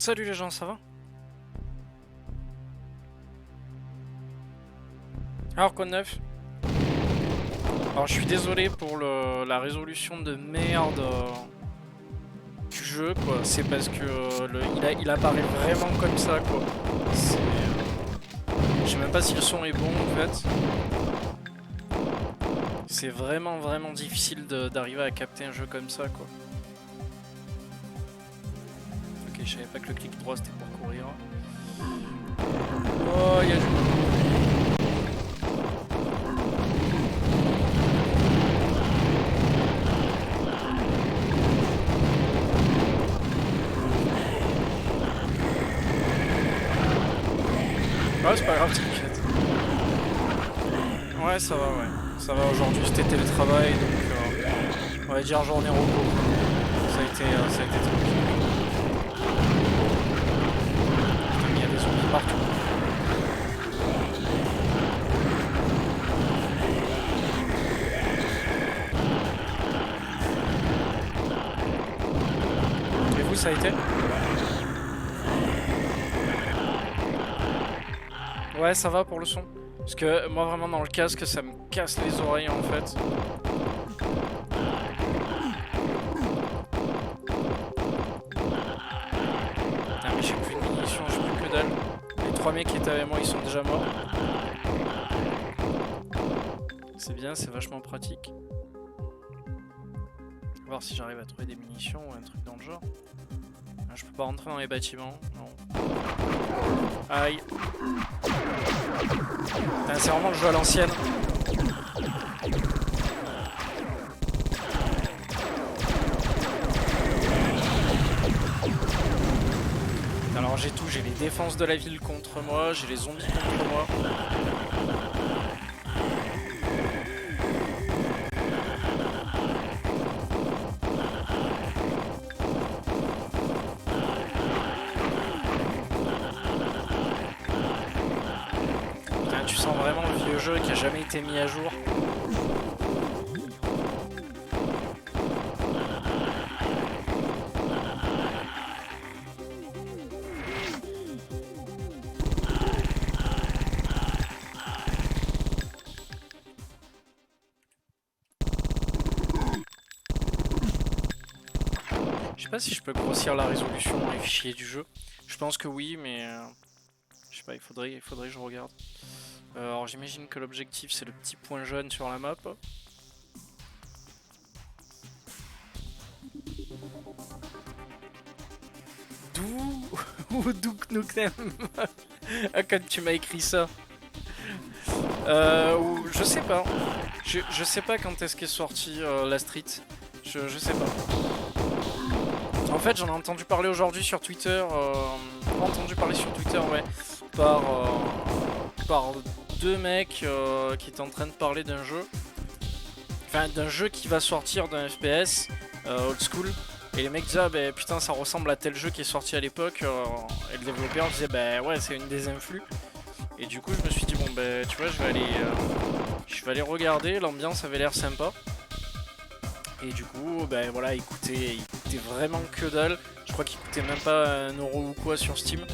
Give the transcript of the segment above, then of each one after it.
Salut les gens, ça va? Alors quoi de neuf? Alors je suis désolé pour la résolution de merde du jeu quoi, c'est parce que il apparaît vraiment comme ça quoi. Je sais même pas si le son est bon en fait. C'est vraiment difficile d'arriver à capter un jeu comme ça quoi. Ok, je savais pas que le clic droit c'était pour courir. Oh, il y a du... Ouais, c'est pas grave, t'inquiète. Ouais, ça va, ouais. Ça va, aujourd'hui c'était télétravail, donc on va dire journée repos. Ça a été tranquille. Putain, mais il y a des zombies partout. Et vous, ça a été? Ouais, ça va pour le son. Parce que moi, vraiment, dans le casque, ça me casse les oreilles en fait. Putain, mais j'ai plus de munitions, j'ai plus que dalle. Les 3 mecs qui étaient avec moi, ils sont déjà morts. C'est bien, c'est vachement pratique. On va voir si j'arrive à trouver des munitions ou un truc dans le genre. Je peux pas rentrer dans les bâtiments, non. Aïe. C'est vraiment le jeu à l'ancienne. Alors j'ai tout, j'ai les défenses de la ville contre moi, j'ai les zombies contre moi. Putain, tu sens vraiment le vieux jeu qui a jamais été mis à jour. Je sais pas si je peux grossir la résolution dans les fichiers du jeu. Je pense que oui, mais je sais pas, il faudrait que je regarde. Alors j'imagine que l'objectif c'est le petit point jaune sur la map. D'où Knuknem quand tu m'as écrit ça. Je sais pas. Je sais pas quand est-ce qu'est sorti la street. Je sais pas. En fait, j'en ai entendu parler aujourd'hui sur Twitter. Ouais. Par deux mecs qui étaient en train de parler d'un jeu. Enfin, d'un jeu qui va sortir d'un FPS old school. Et les mecs disaient, ah, bah, putain, ça ressemble à tel jeu qui est sorti à l'époque. Et le développeur disait, bah ouais, c'est une des influx. Et du coup, je me suis dit, bon, bah, tu vois, je vais aller regarder. L'ambiance avait l'air sympa. Et du coup, ben voilà, il coûtait vraiment que dalle. Je crois qu'il coûtait même pas 1€ ou quoi sur Steam.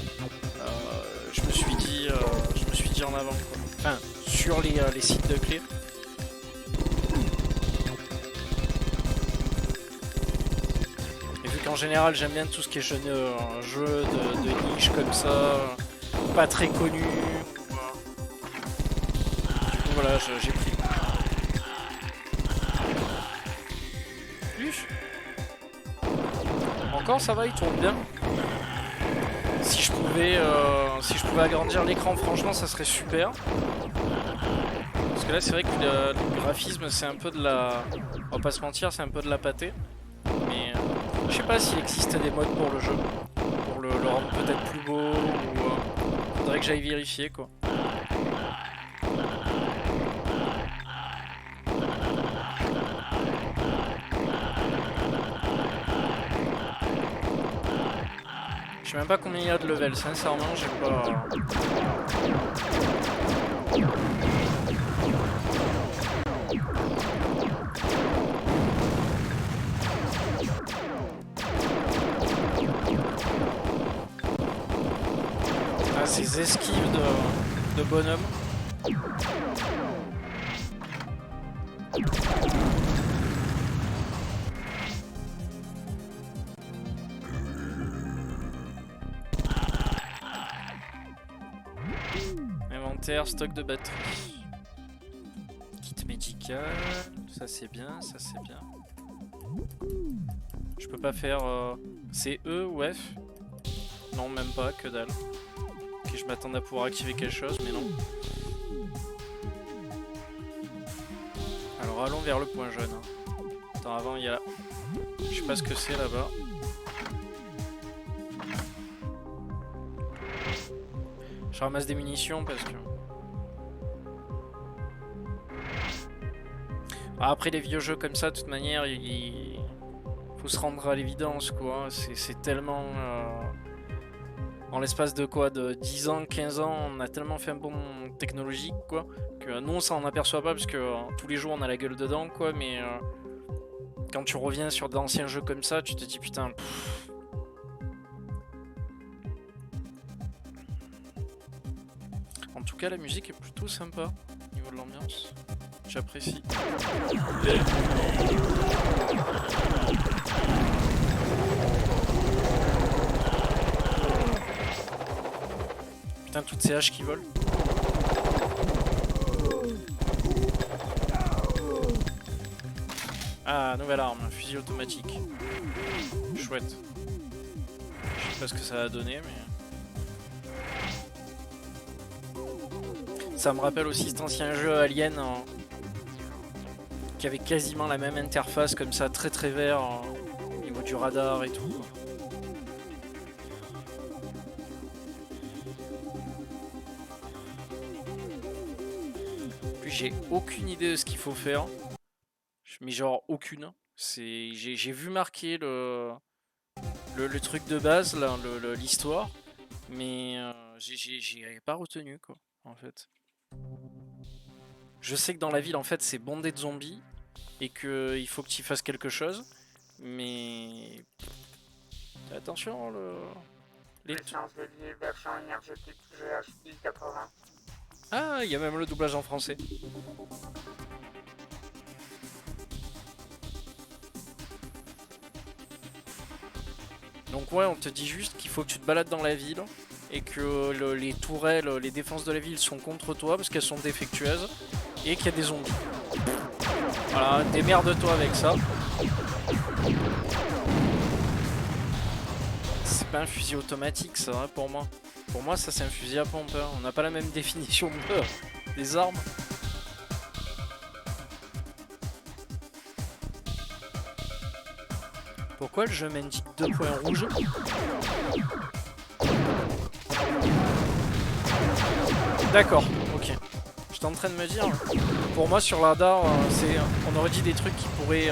Je me suis dit en avant quoi. Enfin, sur les sites de clés. Et vu qu'en général j'aime bien tout ce qui est jeu de niche comme ça, pas très connu. Du coup voilà, j'ai pris. Encore ça va, il tourne bien. Si je pouvais agrandir l'écran, franchement ça serait super. Parce que là c'est vrai que le graphisme c'est un peu de la... On va pas se mentir, c'est un peu de la pâtée. Mais je sais pas s'il existe des modes pour le jeu. Pour le rendre peut-être plus beau ou... faudrait que j'aille vérifier quoi. Je sais même pas combien il y a de level, sincèrement j'ai pas... des esquives de bonhomme. Inventaire, stock de batterie. Kit médical, ça c'est bien, ça c'est bien. Je peux pas faire... c'est E ou F? Non, même pas, que dalle. Ok, je m'attendais à pouvoir activer quelque chose, mais non. Alors allons vers le point jaune. Attends, avant il y a... Je sais pas ce que c'est là-bas. Je ramasse des munitions parce que... Après les vieux jeux comme ça, de toute manière, il faut se rendre à l'évidence quoi. C'est tellement... En l'espace de quoi, de 10 ans, 15 ans, on a tellement fait un bond technologique quoi, que nous on s'en aperçoit pas parce que tous les jours on a la gueule dedans quoi, mais quand tu reviens sur d'anciens jeux comme ça, tu te dis putain... En tout cas la musique est plutôt sympa au niveau de l'ambiance. J'apprécie. Putain, toutes ces haches qui volent. Ah, nouvelle arme, un fusil automatique. Chouette. Je sais pas ce que ça a donné, mais... Ça me rappelle aussi cet ancien jeu Alien qui avait quasiment la même interface comme ça, très très vert au niveau du radar et tout. Puis j'ai aucune idée de ce qu'il faut faire, mais genre aucune. J'ai vu marquer le truc de base, l'histoire, mais j'ai pas retenu quoi en fait. Je sais que dans la ville en fait c'est bondé de zombies et qu'il faut que tu fasses quelque chose, mais attention Puissance de vie, version énergétique GHI 80. Ah, il y a même le doublage en français. Donc ouais, on te dit juste qu'il faut que tu te balades dans la ville et que les tourelles, les défenses de la ville sont contre toi parce qu'elles sont défectueuses et qu'il y a des zombies. Voilà, démerde-toi avec ça. C'est pas un fusil automatique ça, hein, pour moi. Pour moi ça c'est un fusil à pompe, hein. On n'a pas la même définition des armes. Pourquoi le jeu m'indique 2 points rouges? D'accord, ok. J'étais en train de me dire, pour moi sur le radar, on aurait dit des trucs qui pourraient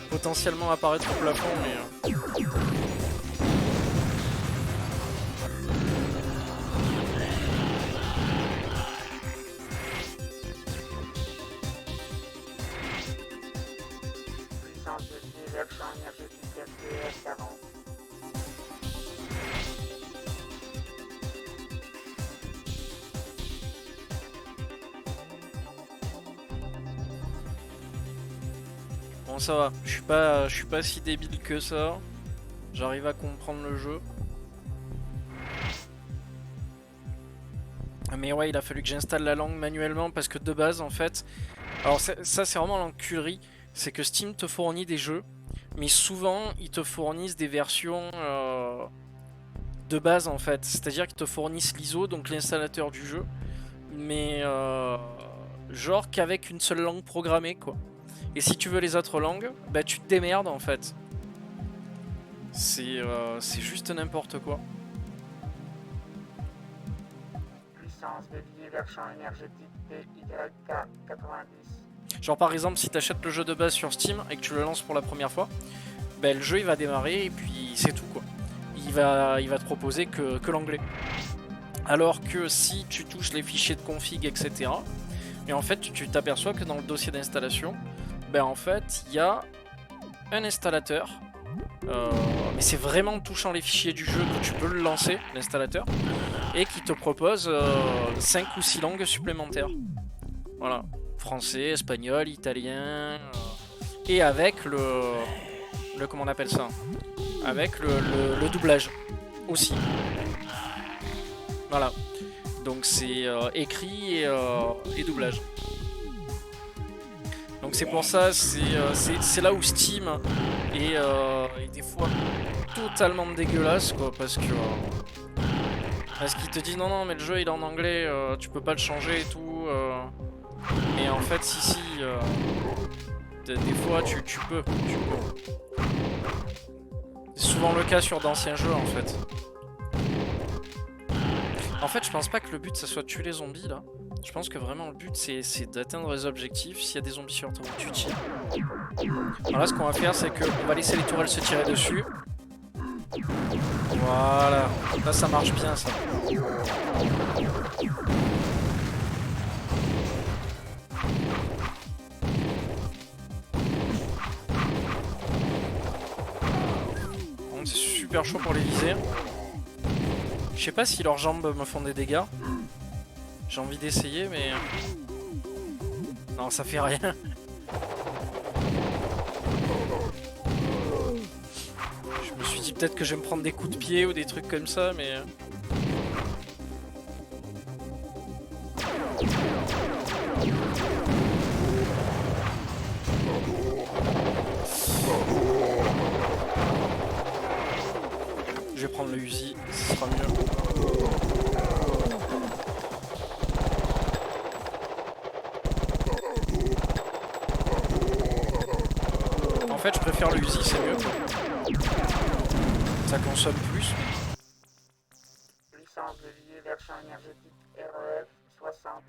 potentiellement apparaître au plafond, mais... Puissance de vie, version énergétique FPS 40. Bon ça va, je suis pas si débile que ça. J'arrive à comprendre le jeu. Mais ouais, il a fallu que j'installe la langue manuellement parce que de base en fait... Alors ça c'est vraiment l'enculerie, c'est que Steam te fournit des jeux, mais souvent ils te fournissent des versions de base en fait. C'est-à-dire qu'ils te fournissent l'ISO, donc l'installateur du jeu, mais genre qu'avec une seule langue programmée quoi. Et si tu veux les autres langues, bah tu te démerdes en fait. C'est juste n'importe quoi. Puissance de vie, version énergétique PYK 90. Genre par exemple si tu achètes le jeu de base sur Steam et que tu le lances pour la première fois, bah, le jeu il va démarrer et puis c'est tout quoi. Il va te proposer que l'anglais. Alors que si tu touches les fichiers de config etc, et en fait tu t'aperçois que dans le dossier d'installation, ben en fait il y a un installateur mais c'est vraiment en touchant les fichiers du jeu que tu peux le lancer, l'installateur, et qui te propose 5 ou 6 langues supplémentaires. Voilà, français, espagnol, italien, et avec le comment on appelle ça, avec le doublage aussi. Voilà, donc c'est écrit et doublage. Donc c'est pour ça, c'est là où Steam est des fois totalement dégueulasse, quoi, parce qu'il te dit non mais le jeu il est en anglais, tu peux pas le changer et tout. Et en fait si des fois tu peux. C'est souvent le cas sur d'anciens jeux en fait. En fait je pense pas que le but ça soit de tuer les zombies là. Je pense que vraiment le but c'est d'atteindre les objectifs. S'il y a des zombies sur toi, tu tires. Alors là ce qu'on va faire c'est qu'on va laisser les tourelles se tirer dessus. Voilà, là ça marche bien ça. C'est super chaud pour les viser. Je sais pas si leurs jambes me font des dégâts. J'ai envie d'essayer mais... Non ça fait rien. Je me suis dit peut-être que je vais me prendre des coups de pied ou des trucs comme ça mais... Je vais prendre le Uzi, ce sera mieux. En fait, je préfère le Uzi, c'est mieux. Ça consomme plus. Licence de vie, version énergétique REF 60.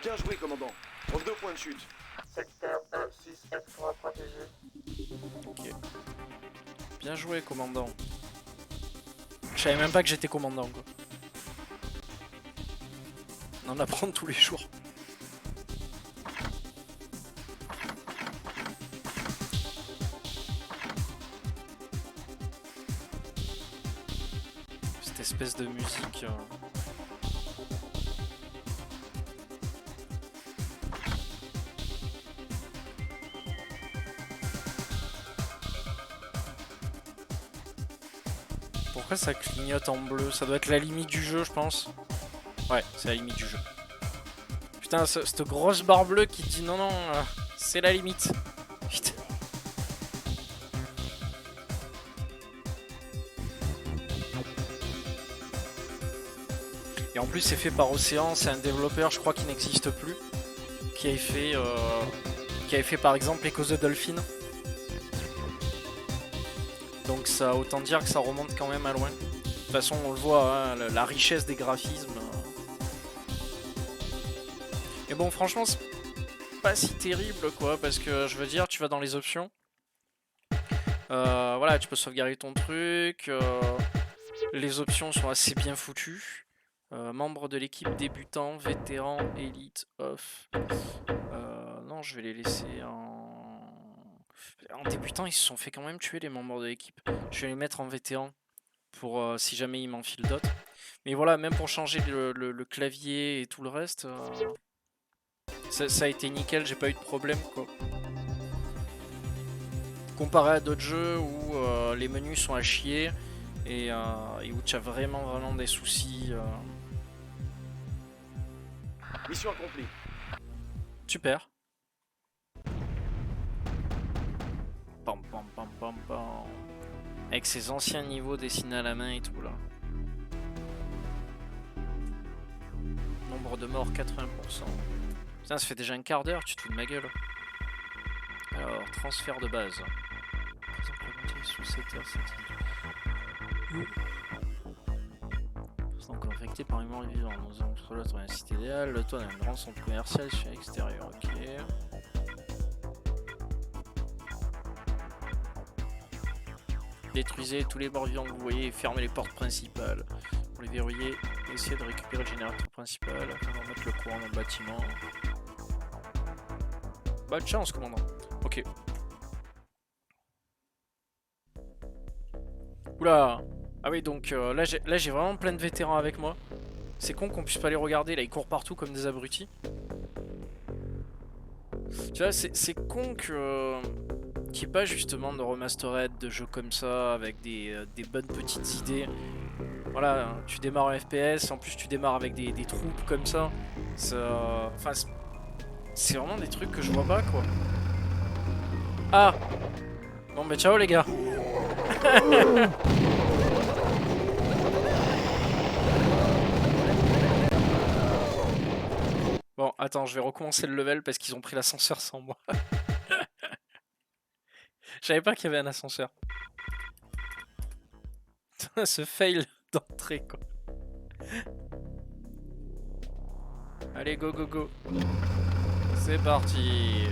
Bien joué, commandant. Aux 2 points de chute. Secteur E6 F3 protégé. Ok. Bien joué, commandant. Je savais même pas que j'étais commandant, quoi. On en apprend tous les jours. Cette espèce de musique... Pourquoi ça clignote en bleu? Ça doit être la limite du jeu, je pense. Ouais, c'est la limite du jeu. Putain, cette grosse barre bleue qui dit non, non, c'est la limite. Putain. Et en plus, c'est fait par Océan, c'est un développeur, je crois, qui n'existe plus. Qui avait fait par exemple Echo the Dolphin. Donc ça, autant dire que ça remonte quand même à loin. De toute façon, on le voit, hein, la richesse des graphismes. Et bon, franchement, c'est pas si terrible, quoi, parce que je veux dire, tu vas dans les options. Voilà, tu peux sauvegarder ton truc. Les options sont assez bien foutues. Membre de l'équipe débutant, vétéran, élite, off. Non, je vais les laisser en débutant. Ils se sont fait quand même tuer les membres de l'équipe. Je vais les mettre en vétéran pour si jamais ils m'enfilent d'autres. Mais voilà, même pour changer le clavier et tout le reste, ça a été nickel, j'ai pas eu de problème, quoi. Comparé à d'autres jeux où les menus sont à chier et où tu as vraiment des soucis. Mission accomplie. Super. Pam pam pam pam pam. Avec ces anciens niveaux dessinés à la main et tout là. Nombre de morts 80%. Putain, ça fait déjà un quart d'heure, tu te fous de ma gueule. Alors, transfert de base. Sous secteur donc infecté par une mort vivante. Nous avons trouvé un site idéal. Le toit d'un grand centre commercial sur l'extérieur. Ok. Détruisez tous les morts vivants que vous voyez et fermez les portes principales. Pour les verrouiller, essayez de récupérer le générateur principal afin de remettre le courant dans le bâtiment. Bonne chance, commandant. Ok. Oula. Ah oui, donc là j'ai vraiment plein de vétérans avec moi. C'est con qu'on puisse pas les regarder, là ils courent partout comme des abrutis. Tu vois, c'est con que qu'il n'y ait pas justement de remastered, de jeux comme ça, avec des bonnes petites idées. Voilà, hein, tu démarres en FPS, en plus tu démarres avec des troupes comme ça. Enfin, c'est vraiment des trucs que je vois pas, quoi. Ah! Bon bah ciao les gars. Bon, attends, je vais recommencer le level parce qu'ils ont pris l'ascenseur sans moi. Je savais pas qu'il y avait un ascenseur. Ce fail d'entrée, quoi. Allez, go, go, go. C'est parti.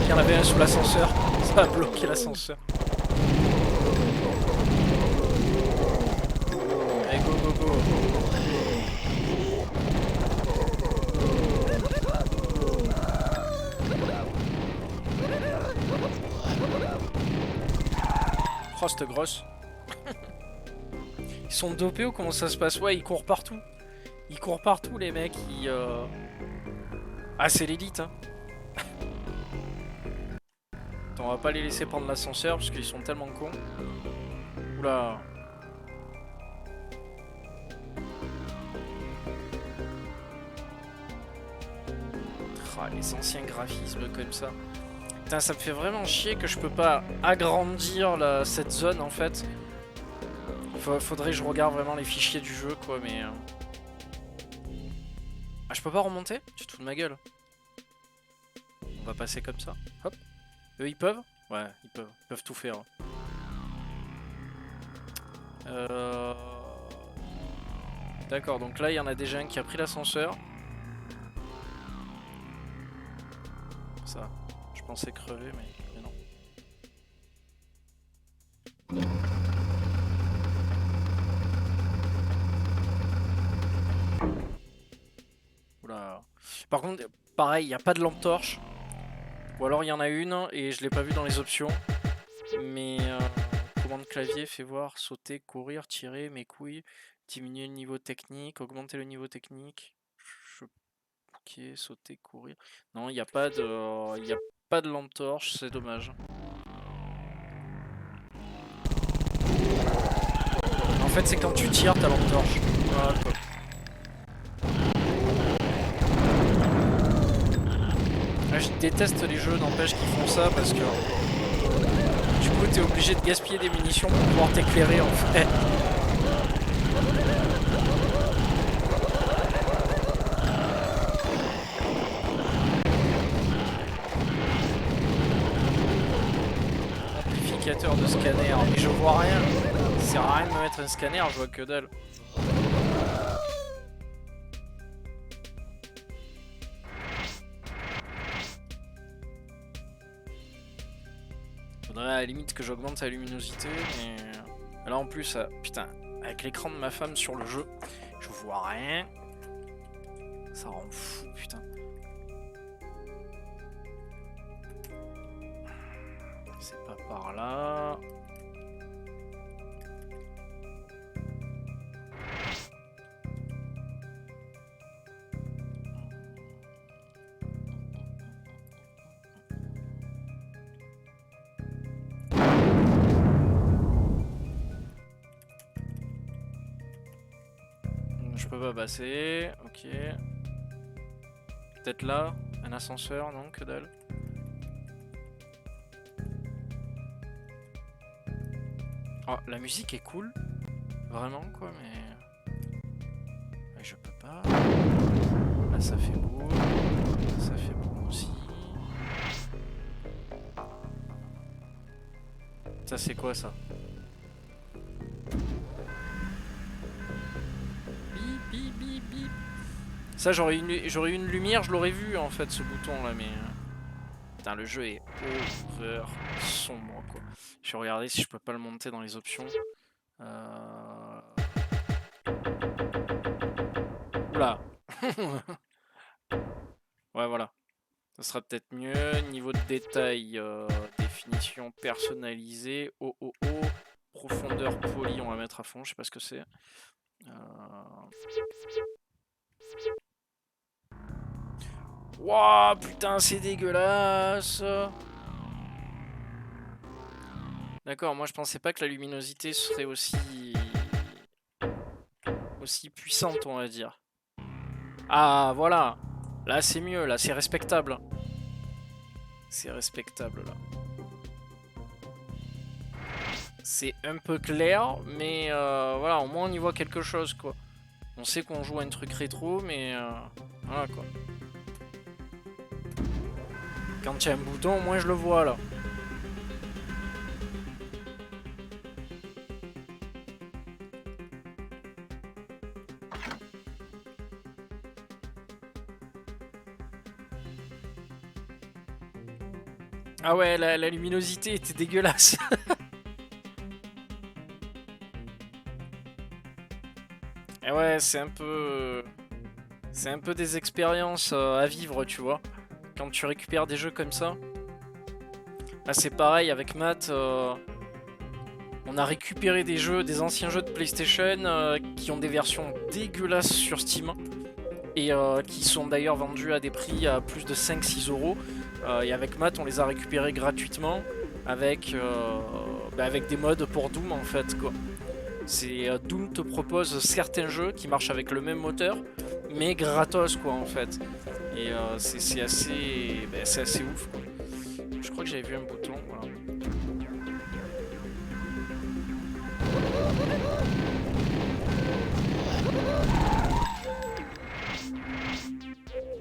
Il y en avait un sous l'ascenseur. Ça a bloqué l'ascenseur. Allez, go, go, go. Oh, cette grosse. Ils sont dopés ou comment ça se passe? Ouais, ils courent partout. Ils courent partout, les mecs. Ah, c'est l'élite, hein. Attends, on va pas les laisser prendre l'ascenseur parce qu'ils sont tellement cons. Oula. Ah, les anciens graphismes comme ça. Putain, ça me fait vraiment chier que je peux pas agrandir cette zone en fait. Faudrait que je regarde vraiment les fichiers du jeu, quoi, mais... Ah, je peux pas remonter? Tu te fous de ma gueule. On va passer comme ça. Hop. Eux, ils peuvent? Ouais, ils peuvent tout faire. D'accord, donc là, il y en a déjà un qui a pris l'ascenseur. Ça, je pensais crever, mais non. Oula. Par contre, pareil, il n'y a pas de lampe torche. Ou alors il y en a une et je l'ai pas vu dans les options. Mais commande clavier, fait voir, sauter, courir, tirer, mes couilles, diminuer le niveau technique, augmenter le niveau technique. Ok, sauter, courir. Non, il n'y a pas de lampe torche, c'est dommage. En fait, c'est quand tu tires ta lampe torche. Voilà, quoi. Là, je déteste les jeux, n'empêche, qui font ça parce que du coup, t'es obligé de gaspiller des munitions pour pouvoir t'éclairer en fait. Amplificateur de scanner, mais je vois rien. Ça sert à rien de me mettre un scanner, je vois que dalle. Faudrait à la limite que j'augmente sa luminosité, mais là en plus, putain, avec l'écran de ma femme sur le jeu, je vois rien. Ça rend fou, putain. C'est pas par là. Je peux pas passer, ok. Peut-être là, un ascenseur, non, que dalle. Oh, la musique est cool, vraiment quoi, mais je peux pas. Là ça fait beau, ça fait beau aussi. Ça c'est quoi ça? Bip bip bip bip. Ça j'aurais eu une lumière, je l'aurais vu en fait ce bouton là, mais putain le jeu est horreur sombre quoi. Je vais regarder si je peux pas le monter dans les options. Oula. Ouais voilà. Ce sera peut-être mieux. Niveau de détail, définition personnalisée. Oh oh oh. Profondeur polie, on va mettre à fond, je sais pas ce que c'est. Wouah, putain, c'est dégueulasse. D'accord, moi je pensais pas que la luminosité serait aussi puissante, on va dire. Ah, voilà. Là, c'est mieux, là, c'est respectable. C'est respectable, là. C'est un peu clair, mais voilà, au moins on y voit quelque chose, quoi. On sait qu'on joue à un truc rétro, mais voilà, quoi. Quand il y a un bouton, au moins je le vois, là. Ah ouais, la luminosité était dégueulasse. Et ouais, c'est un peu des expériences à vivre, tu vois. Quand tu récupères des jeux comme ça. Là, c'est pareil avec Matt. On a récupéré des jeux, des anciens jeux de PlayStation qui ont des versions dégueulasses sur Steam. Et qui sont d'ailleurs vendus à des prix à plus de 5-6 euros. Et avec Matt, on les a récupérés gratuitement avec des mods pour Doom en fait, quoi. Doom te propose certains jeux qui marchent avec le même moteur, mais gratos, quoi, en fait. Et c'est assez ouf, quoi. Je crois que j'avais vu un bouton, voilà.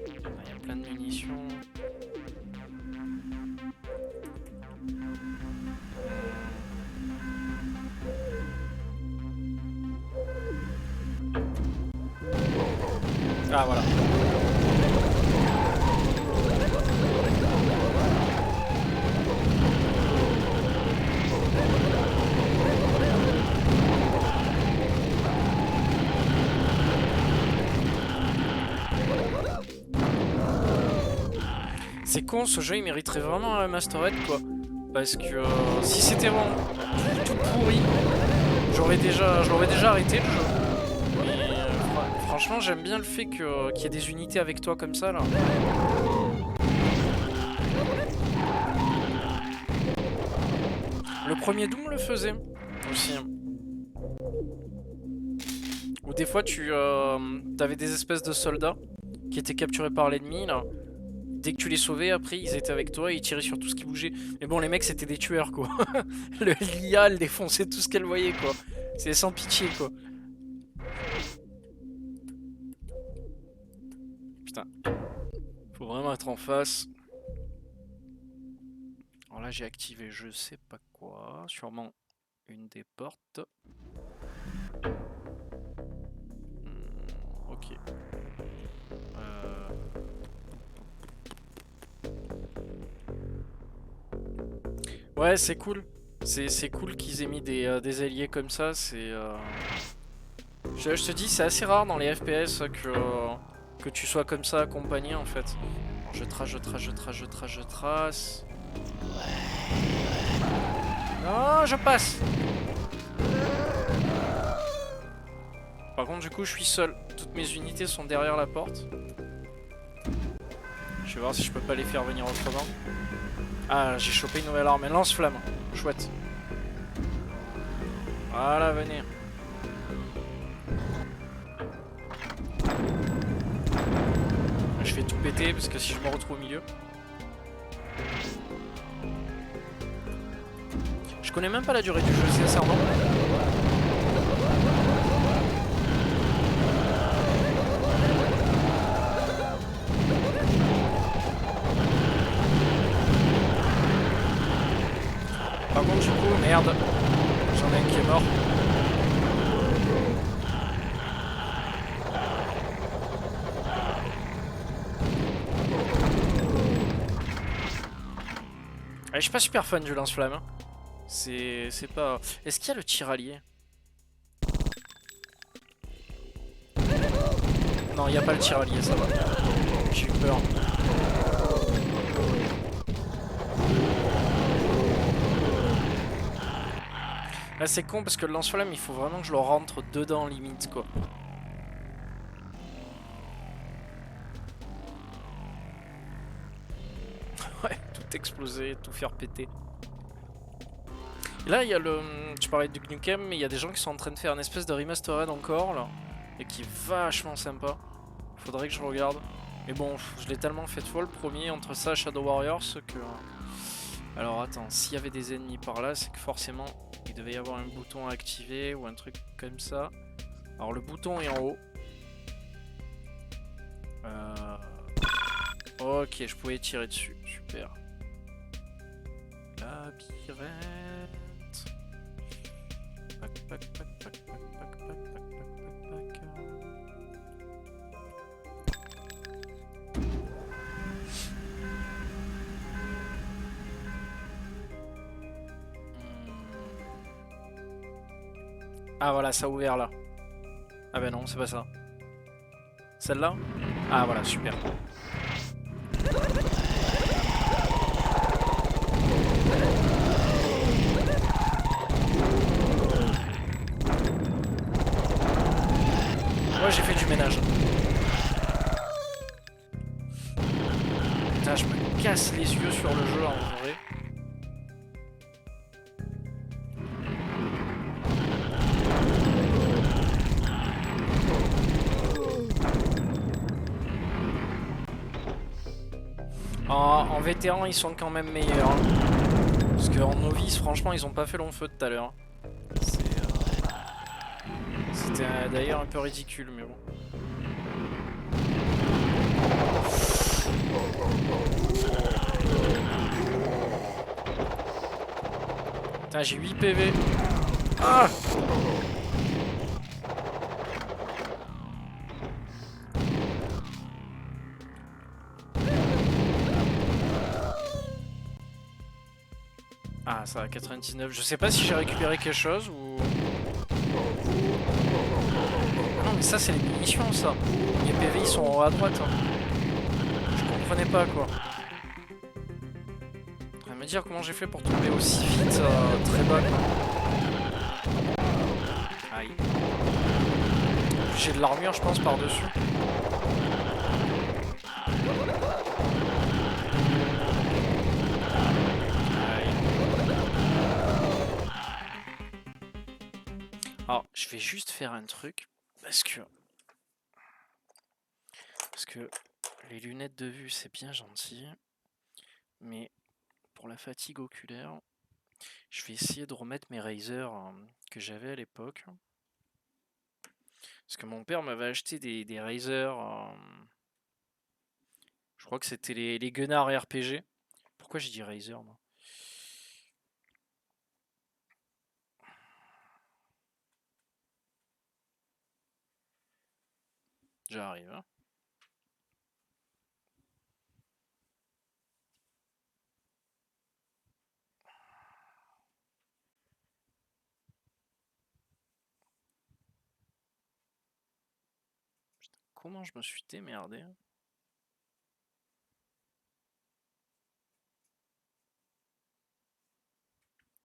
Il y a plein de munitions. Ah voilà. C'est con, ce jeu il mériterait vraiment un remastered, quoi. Parce que si c'était vraiment tout pourri, je l'aurais déjà arrêté le jeu. Mais franchement, j'aime bien le fait qu'il y ait des unités avec toi comme ça, là. Le premier Doom le faisait aussi. Ou des fois, t'avais des espèces de soldats qui étaient capturés par l'ennemi, là. Dès que tu les sauvais, après, ils étaient avec toi et ils tiraient sur tout ce qui bougeait. Mais bon, les mecs, c'était des tueurs, quoi. L'IA, elle défonçait tout ce qu'elle voyait, quoi. C'est sans pitié, quoi. Putain. Faut vraiment être en face. Alors là, j'ai activé je sais pas quoi. Sûrement une des portes. Ok. Ouais, c'est cool. C'est cool qu'ils aient mis des alliés comme ça. Je te dis, c'est assez rare dans les FPS que tu sois comme ça accompagné en fait. Alors, je trace. Non, je passe. Par contre, du coup, je suis seul. Toutes mes unités sont derrière la porte. Je vais voir si je peux pas les faire venir autrement. Ah, j'ai chopé une nouvelle arme. Un lance-flamme. Chouette. Voilà, venez. Je fais tout péter parce que si je me retrouve au milieu. Je connais même pas la durée du jeu, sincèrement. Par contre, du coup, merde. J'en ai un qui est mort. Je suis pas super fan du lance-flamme. Hein. C'est pas... Est-ce qu'il y a le tirallier? Non, il n'y a pas le tirallier, ça va. J'ai eu peur. Là c'est con parce que le lance-flamme il faut vraiment que je le rentre dedans limite quoi. Ouais, tout exploser, tout faire péter. Et là il y a le... Tu parlais du Nukem mais il y a des gens qui sont en train de faire une espèce de remastered encore là. Et qui est vachement sympa. Faudrait que je regarde. Mais bon, je l'ai tellement fait de fois le premier entre ça et Shadow Warriors que... Alors attends, s'il y avait des ennemis par là, c'est que forcément il devait y avoir un bouton à activer ou un truc comme ça. Alors le bouton est en haut. Ok, je pouvais tirer dessus, super. Labyrinthe. Pac, pac, pac, pac, pac, pac, pac, pac, pac, pac. Ah voilà, ça a ouvert là. Ah bah non, c'est pas ça. Celle-là? Ah voilà, super. Ouais, j'ai fait du ménage. Putain, je me casse les yeux sur le jeu en vrai. En vétéran, ils sont quand même meilleurs. Hein. Parce qu'en novice, franchement, ils ont pas fait long feu tout à l'heure. C'était d'ailleurs un peu ridicule, mais bon. Putain, j'ai 8 PV. Ah! Ah, ça va, 99. Je sais pas si j'ai récupéré quelque chose ou... Ah non, mais ça, c'est les munitions, ça. Les PV, ils sont à droite. Hein. Je comprenais pas, quoi. Tu vas me dire comment j'ai fait pour tomber aussi vite, très bas, quoi. Aïe. J'ai de l'armure, je pense, par-dessus. Alors, je vais juste faire un truc, parce que les lunettes de vue, c'est bien gentil, mais pour la fatigue oculaire, je vais essayer de remettre mes Razer que j'avais à l'époque. Parce que mon père m'avait acheté des Razer, je crois que c'était les Gunnar RPG. Pourquoi j'ai dit Razer, moi? J'arrive, hein. Putain, comment je me suis démerdé?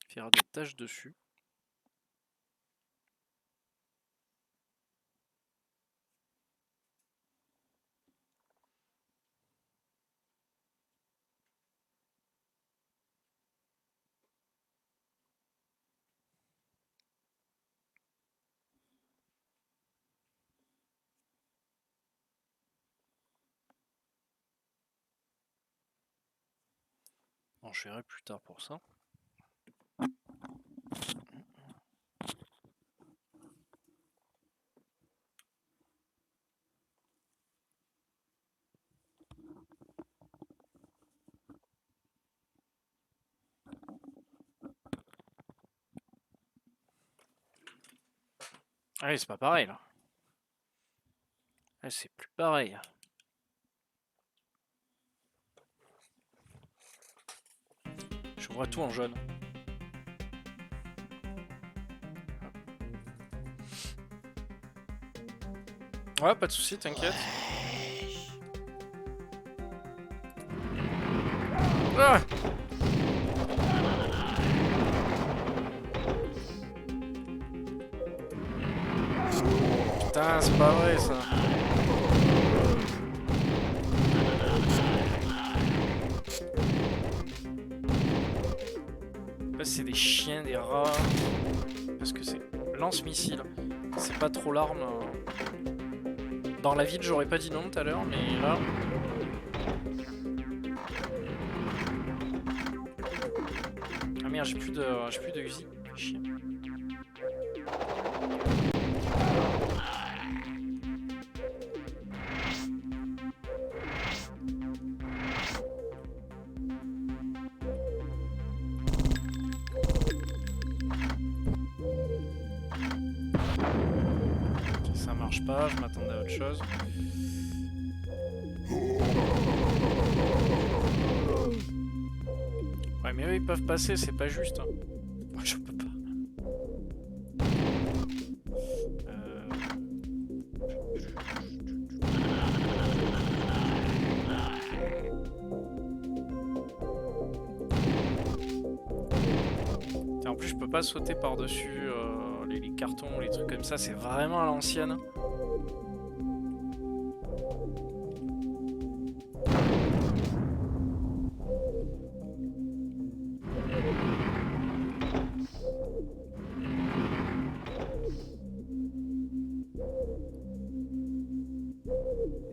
Faire des tâches dessus. Bon, je verrai plus tard pour ça. Ah oui, c'est pas pareil là. Ah, c'est plus pareil. Je vois tout en jaune. Ouais, pas de soucis, t'inquiète. Ah! Putain, c'est pas vrai ça. Là c'est des chiens, des rats. Parce que c'est lance-missile. C'est pas trop l'arme. Dans la ville j'aurais pas dit non tout à l'heure, mais là... Ah merde, j'ai plus de Uzi. Chier. Ça marche pas, je m'attendais à autre chose. Ouais mais eux ils peuvent passer, c'est pas juste. Hein. Moi je peux pas. En plus je peux pas sauter par-dessus les cartons, les trucs comme ça, c'est vraiment à l'ancienne.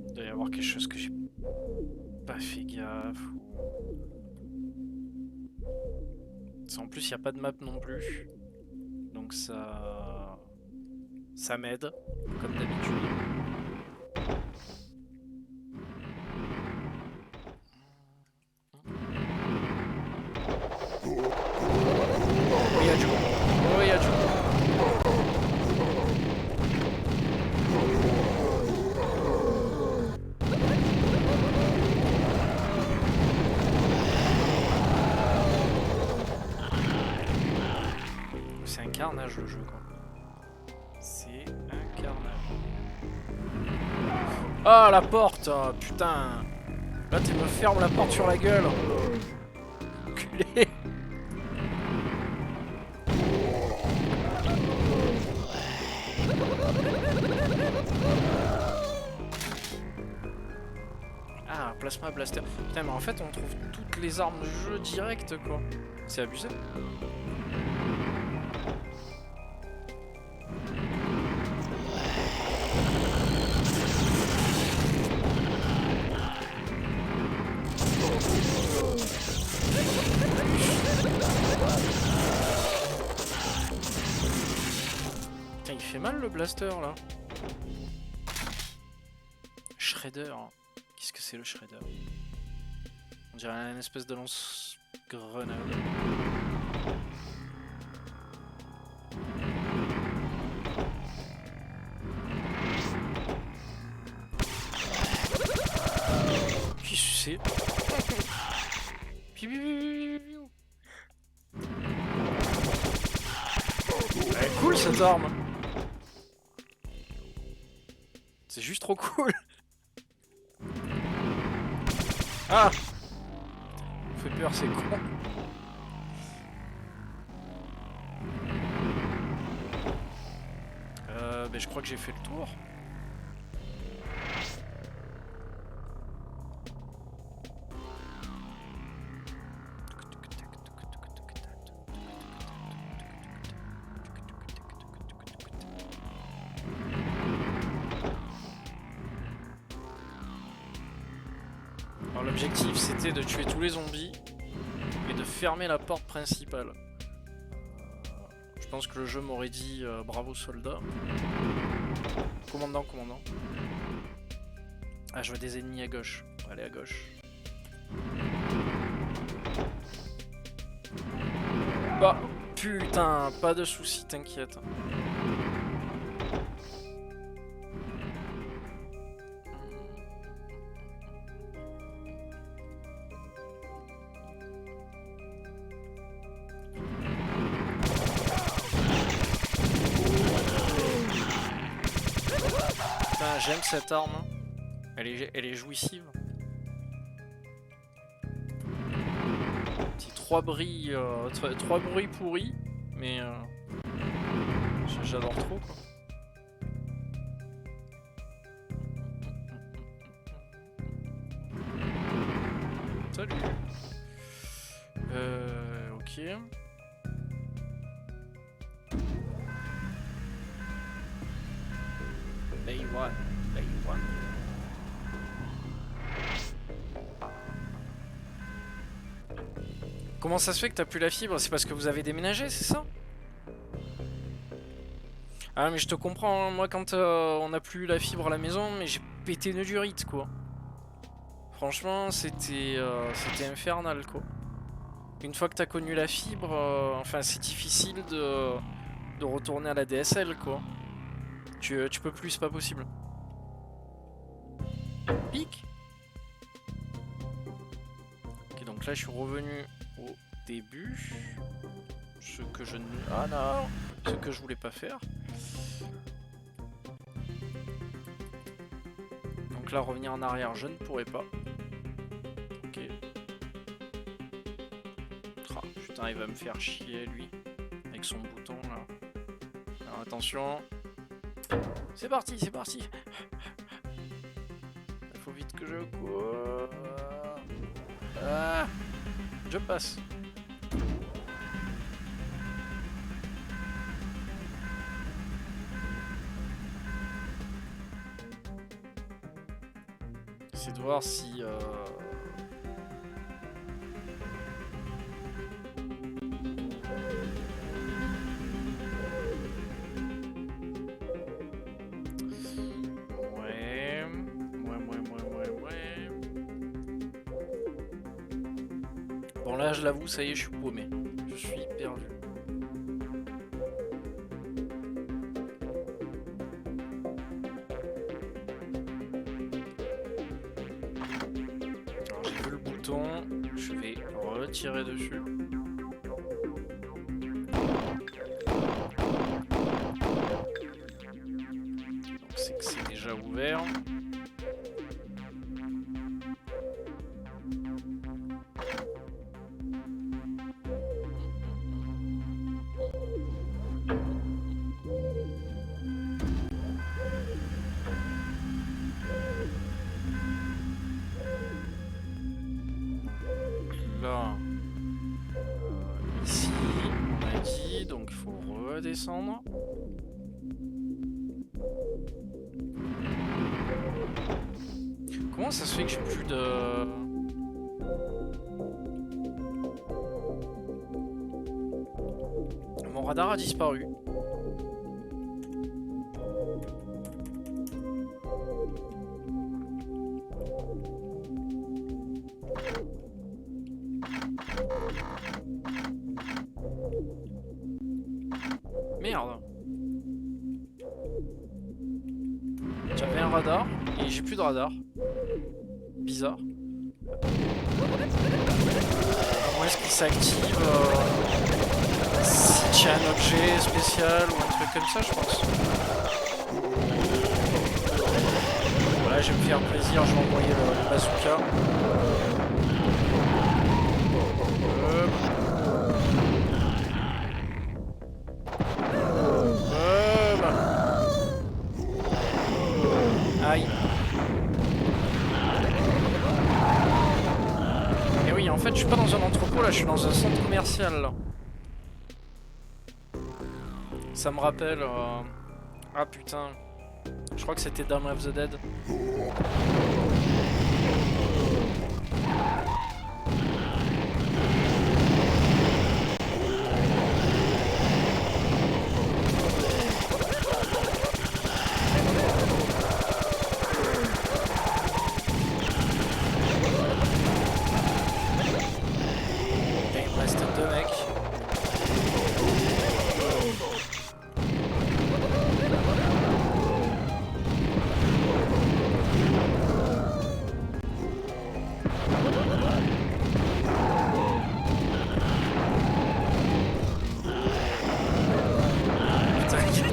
Il doit y avoir quelque chose que j'ai pas fait gaffe. En plus, il n'y a pas de map non plus. Donc ça m'aide, comme d'habitude. Oh, il y a du monde. Oh, il y a du monde. C'est un carnage le jeu quoi. C'est un carnage. Ah la porte, oh, putain. Là tu me fermes la porte sur la gueule. Enculé. Ah, plasma blaster. Putain mais en fait on trouve toutes les armes du jeu direct quoi. C'est abusé. Putain, il fait mal le blaster là. Shredder. Qu'est-ce que c'est le Shredder? On dirait une espèce de lance-grenade. Qui c'est? Elle est cool cette arme. C'est juste trop cool. Ah, ça fait peur, c'est con. Ben je crois que j'ai fait le tour. Alors l'objectif c'était de tuer tous les zombies et de fermer la porte principale. Je pense que le jeu m'aurait dit bravo soldat. Commandant, commandant. Ah je vois des ennemis à gauche. On va aller à gauche. Bah putain, pas de soucis, t'inquiète. J'aime cette arme, elle est jouissive. Petit 3 bruits pourris, mais j'adore trop quoi. salut. Ok. Day one. Comment ça se fait que t'as plus la fibre? C'est parce que vous avez déménagé, c'est ça? Ah mais je te comprends, hein. Moi quand on a plus la fibre à la maison, mais j'ai pété une durite quoi. Franchement c'était infernal quoi. Une fois que t'as connu la fibre, enfin c'est difficile de retourner à la DSL quoi. Tu peux plus, c'est pas possible. Pic. Ok donc là je suis revenu au début. Ce que je ne... Ah non, ce que je voulais pas faire. Donc là revenir en arrière je ne pourrais pas. Ok. Ah, putain il va me faire chier lui. Avec son bouton là. Alors attention. C'est parti, c'est parti. Il faut vite que je cours. Ah, je passe. C'est de voir si... Ouais. Bon là je l'avoue, ça y est, je suis paumé. Je suis perdu. Alors j'ai vu le bouton, je vais retirer dessus. Donc c'est que c'est déjà ouvert. Là, ici, on a dit, donc il faut redescendre. Comment ça se fait que j'ai plus de... Mon radar a disparu. Merde. J'avais un radar et j'ai plus de radar. Bizarre. Comment est-ce qu'il s'active si tu as un objet spécial ou un truc comme ça, je pense. Voilà, je vais me faire plaisir, je vais envoyer le bazooka. Aïe. Et oui, en fait, je suis pas dans un entrepôt là, je suis dans un centre commercial là. Ça me rappelle. Ah putain. Je crois que c'était Dawn of the Dead.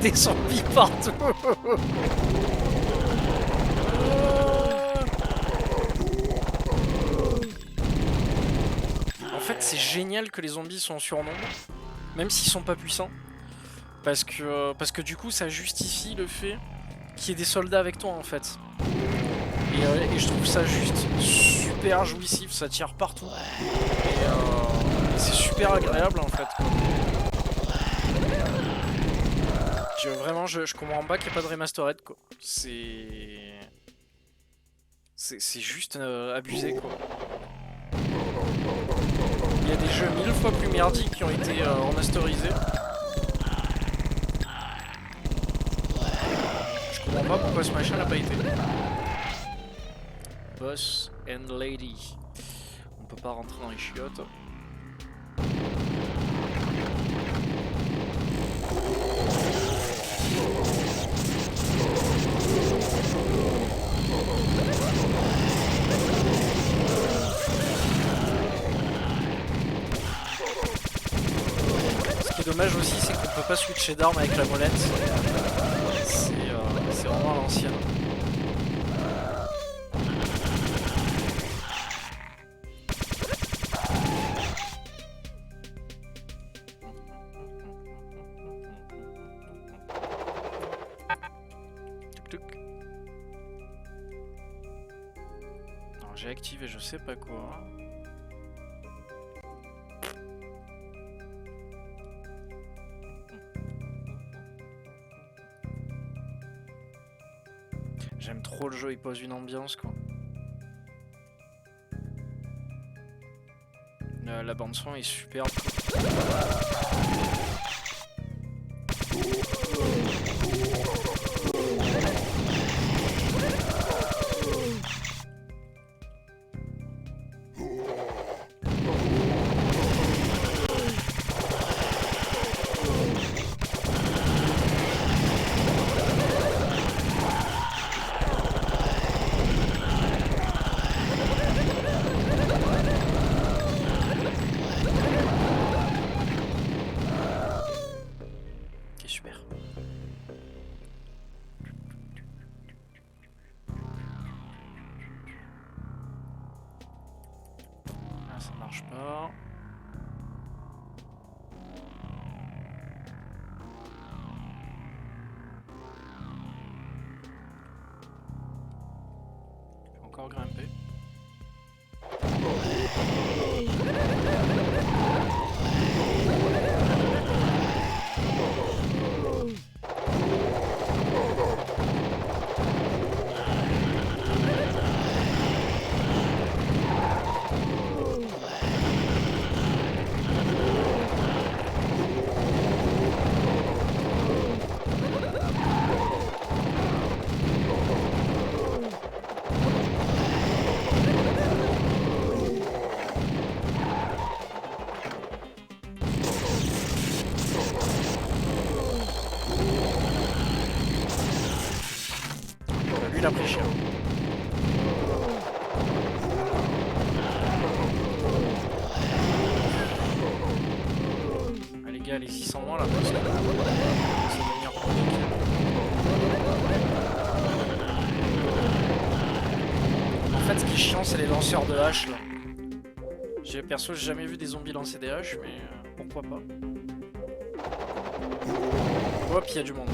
Des zombies partout. En fait c'est génial que les zombies sont en surnombre, même s'ils sont pas puissants, parce que du coup ça justifie le fait qu'il y ait des soldats avec toi en fait. Et je trouve ça juste super jouissif, ça tire partout. Et c'est super agréable en fait. Vraiment, je comprends pas qu'il n'y ait pas de remastered quoi. C'est juste abusé quoi. Il y a des jeux 1000 fois plus merdiques qui ont été remasterisés. Je comprends pas pourquoi ce machin n'a pas été. Boss and Lady. On peut pas rentrer dans les chiottes. Ce qui est dommage aussi, c'est qu'on peut pas switcher d'armes avec la molette. C'est vraiment à l'ancienne. Alors j'ai activé je sais pas quoi. J'aime trop le jeu, il pose une ambiance quoi. La bande son est superbe. Ça marche pas. Je peux encore grimper. Lui il a pris cher. Ah, les gars, allez-y sans moi là parce que ça va devenir compliqué. En fait, ce qui est chiant, c'est les lanceurs de haches là. Perso, j'ai jamais vu des zombies lancer des haches, mais pourquoi pas. Hop, il y a du monde.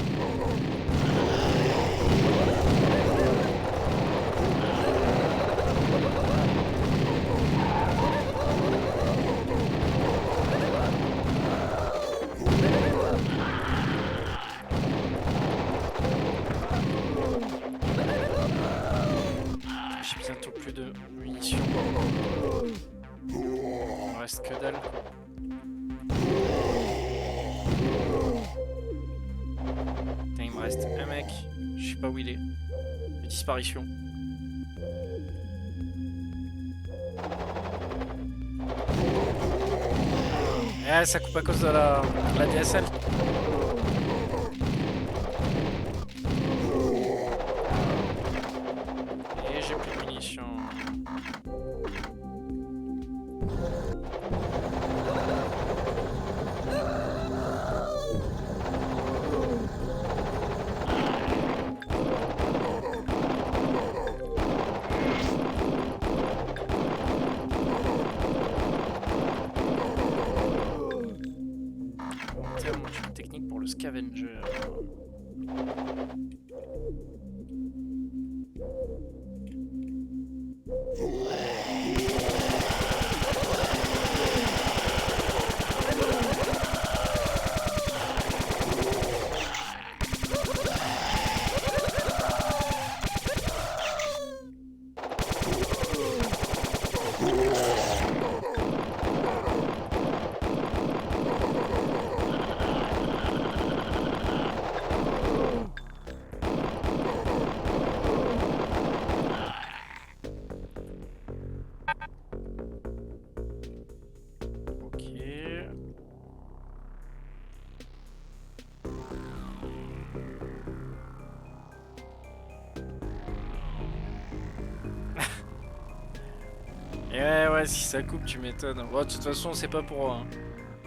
J'ai bientôt plus de munitions. Il me reste que dalle. Putain, il me reste un mec. Je sais pas où il est. Une disparition. Eh, ça coupe à cause de la DSL. Et j'ai plus de munitions. Moi j'ai une technique pour le scavenger. Et ouais, si ça coupe, tu m'étonnes. Bon, de toute façon, c'est pas pour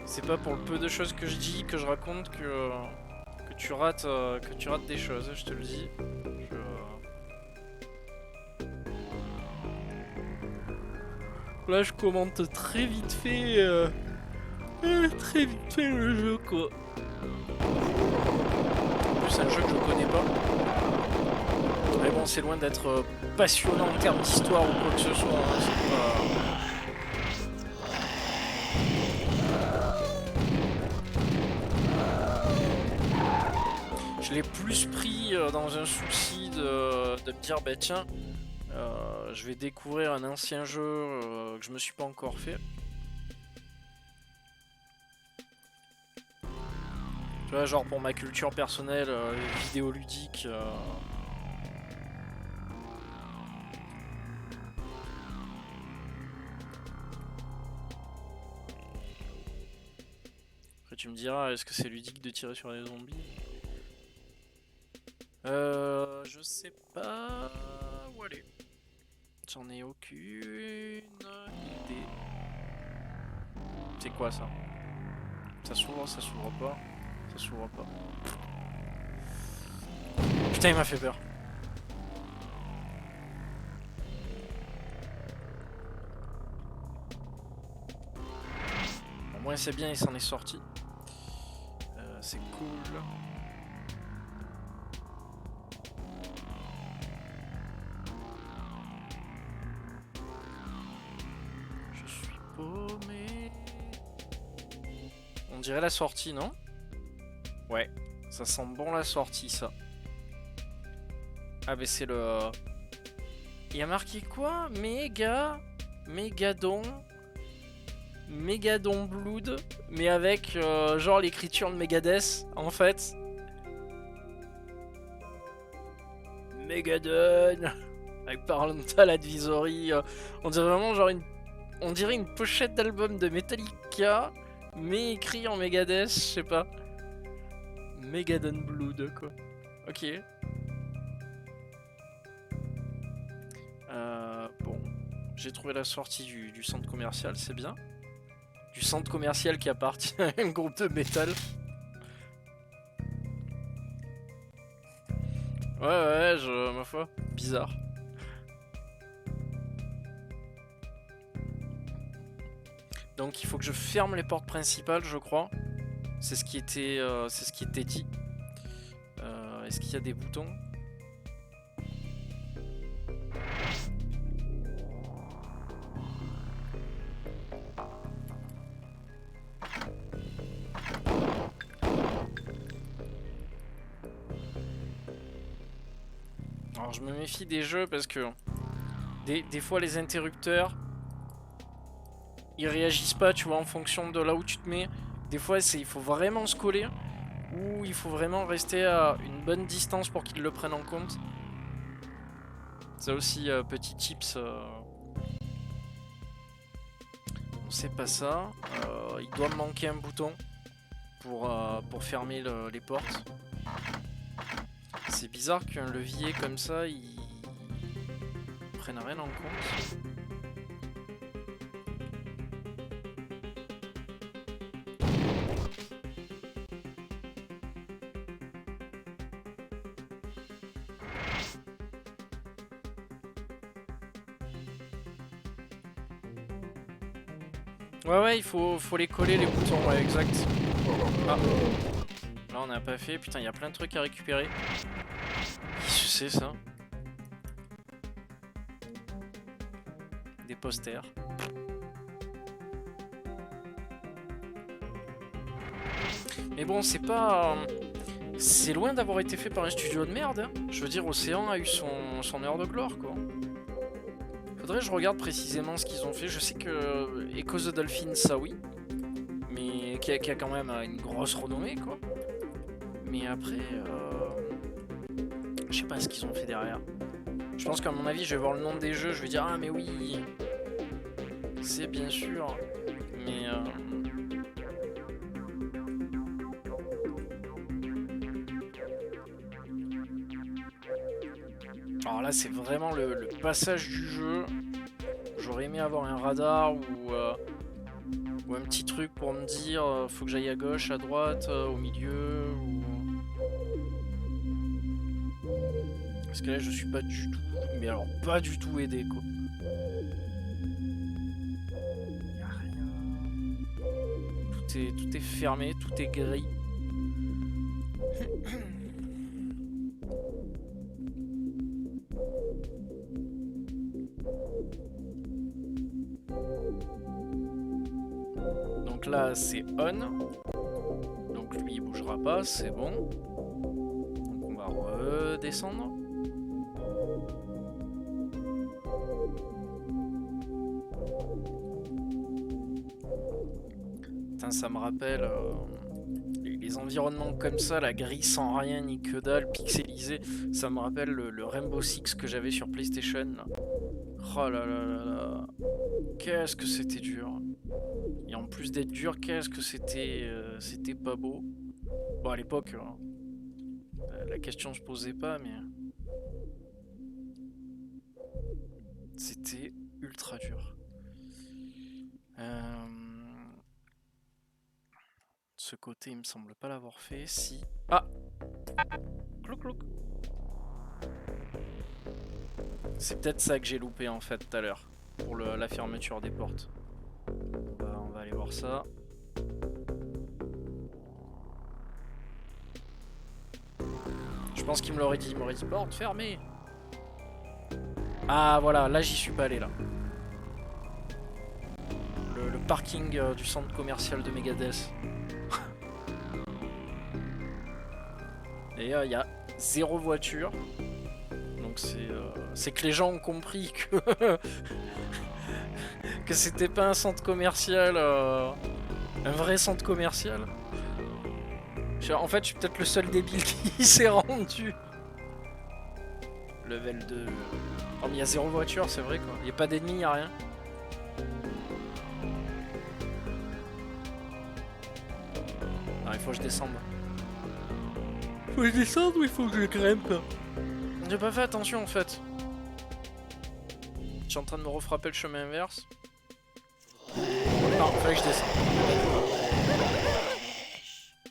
le peu de choses que je dis, que je raconte que tu rates des choses, je te le dis. Là, je commente très vite fait le jeu, quoi. En plus, c'est un jeu que je connais pas. Mais bon, c'est loin d'être passionnant en termes d'histoire ou quoi que ce soit. Hein. C'est pas... Je l'ai plus pris dans un souci de me dire, bah tiens, je vais découvrir un ancien jeu que je me suis pas encore fait. Tu vois, genre pour ma culture personnelle, vidéoludique. Après tu me diras, est-ce que c'est ludique de tirer sur des zombies? Je sais pas où aller. J'en ai aucune idée. C'est quoi ça? Ça s'ouvre pas. Ça s'ouvre pas. Putain, il m'a fait peur. Au moins c'est bien, il s'en est sorti. C'est cool. Je suis paumé. On dirait la sortie, non? Ouais, ça sent bon la sortie, ça. Ah, mais c'est le... Il y a marqué quoi? Mégadon Blood, mais avec genre l'écriture de Megadeth, en fait. Megadon avec Parental Advisory. On dirait vraiment genre on dirait une pochette d'album de Metallica, mais écrit en Megadeth, je sais pas. Megadon Blood, quoi. Ok. Bon. J'ai trouvé la sortie du centre commercial, c'est bien. Du centre commercial qui appartient à un groupe de métal. Ouais, ma foi, bizarre. Donc il faut que je ferme les portes principales, je crois. C'est ce qui était dit. Est-ce qu'il y a des boutons? Alors je me méfie des jeux parce que des fois les interrupteurs ils réagissent pas, tu vois, en fonction de là où tu te mets. Des fois il faut vraiment se coller ou il faut vraiment rester à une bonne distance pour qu'ils le prennent en compte. Ça aussi, petit tips. On sait pas ça. Il doit me manquer un bouton pour fermer les portes. C'est bizarre qu'un levier comme ça, il prenne rien en compte. Ouais, il faut les coller les boutons, ouais, exact. Ah. Là on n'a pas fait, putain, il y a plein de trucs à récupérer. Qu'est-ce que c'est ça? Des posters. Mais bon, c'est pas... C'est loin d'avoir été fait par un studio de merde. Hein. Je veux dire, Océan a eu son heure de gloire, quoi. Faudrait que je regarde précisément ce qu'ils ont fait. Je sais que Echo the Dolphin, ça oui. Mais qui a quand même une grosse renommée, quoi. Mais après... Je sais pas ce qu'ils ont fait derrière. Je pense qu'à mon avis, je vais voir le nom des jeux, je vais dire ah mais oui, c'est bien sûr, mais alors là c'est vraiment le passage du jeu. Je j'aurais aimé avoir un radar ou un petit truc pour me dire faut que j'aille à gauche, à droite, au milieu ou... Parce que là je suis pas du tout, mais alors pas du tout aidé quoi. Y a rien. Tout est fermé, tout est gris. Donc là c'est on. Donc lui il bougera pas, c'est bon. Donc on va redescendre. Putain, ça me rappelle les environnements comme ça, la grille sans rien ni que dalle, pixelisé. Ça me rappelle le Rainbow Six que j'avais sur PlayStation. Là. Oh là là là là. Qu'est-ce que c'était dur. Et en plus d'être dur, qu'est-ce que c'était pas beau. Bon, à l'époque, la question se posait pas, mais... C'était ultra dur. Ce côté, il me semble pas l'avoir fait. Si... Ah! Clouc clouc. C'est peut-être ça que j'ai loupé en fait tout à l'heure. Pour la fermeture des portes. On va aller voir ça. Je pense qu'il me l'aurait dit. Il m'aurait dit porte fermée. Ah voilà, là j'y suis pas allé là. Le parking du centre commercial de Megadeth. D'ailleurs il y a 0 voiture. Donc c'est que les gens ont compris que que c'était pas un centre commercial, un vrai centre commercial. En fait je suis peut-être le seul débile qui s'est rendu. Level 2. Oh mais il y a 0 voiture, c'est vrai quoi. Il n'y a pas d'ennemis, il n'y a rien. Ah, il faut que je descende. Faut que je descende ou il faut que je grimpe? J'ai pas fait attention en fait. Je suis en train de me refrapper le chemin inverse. Non, fallait que je descende.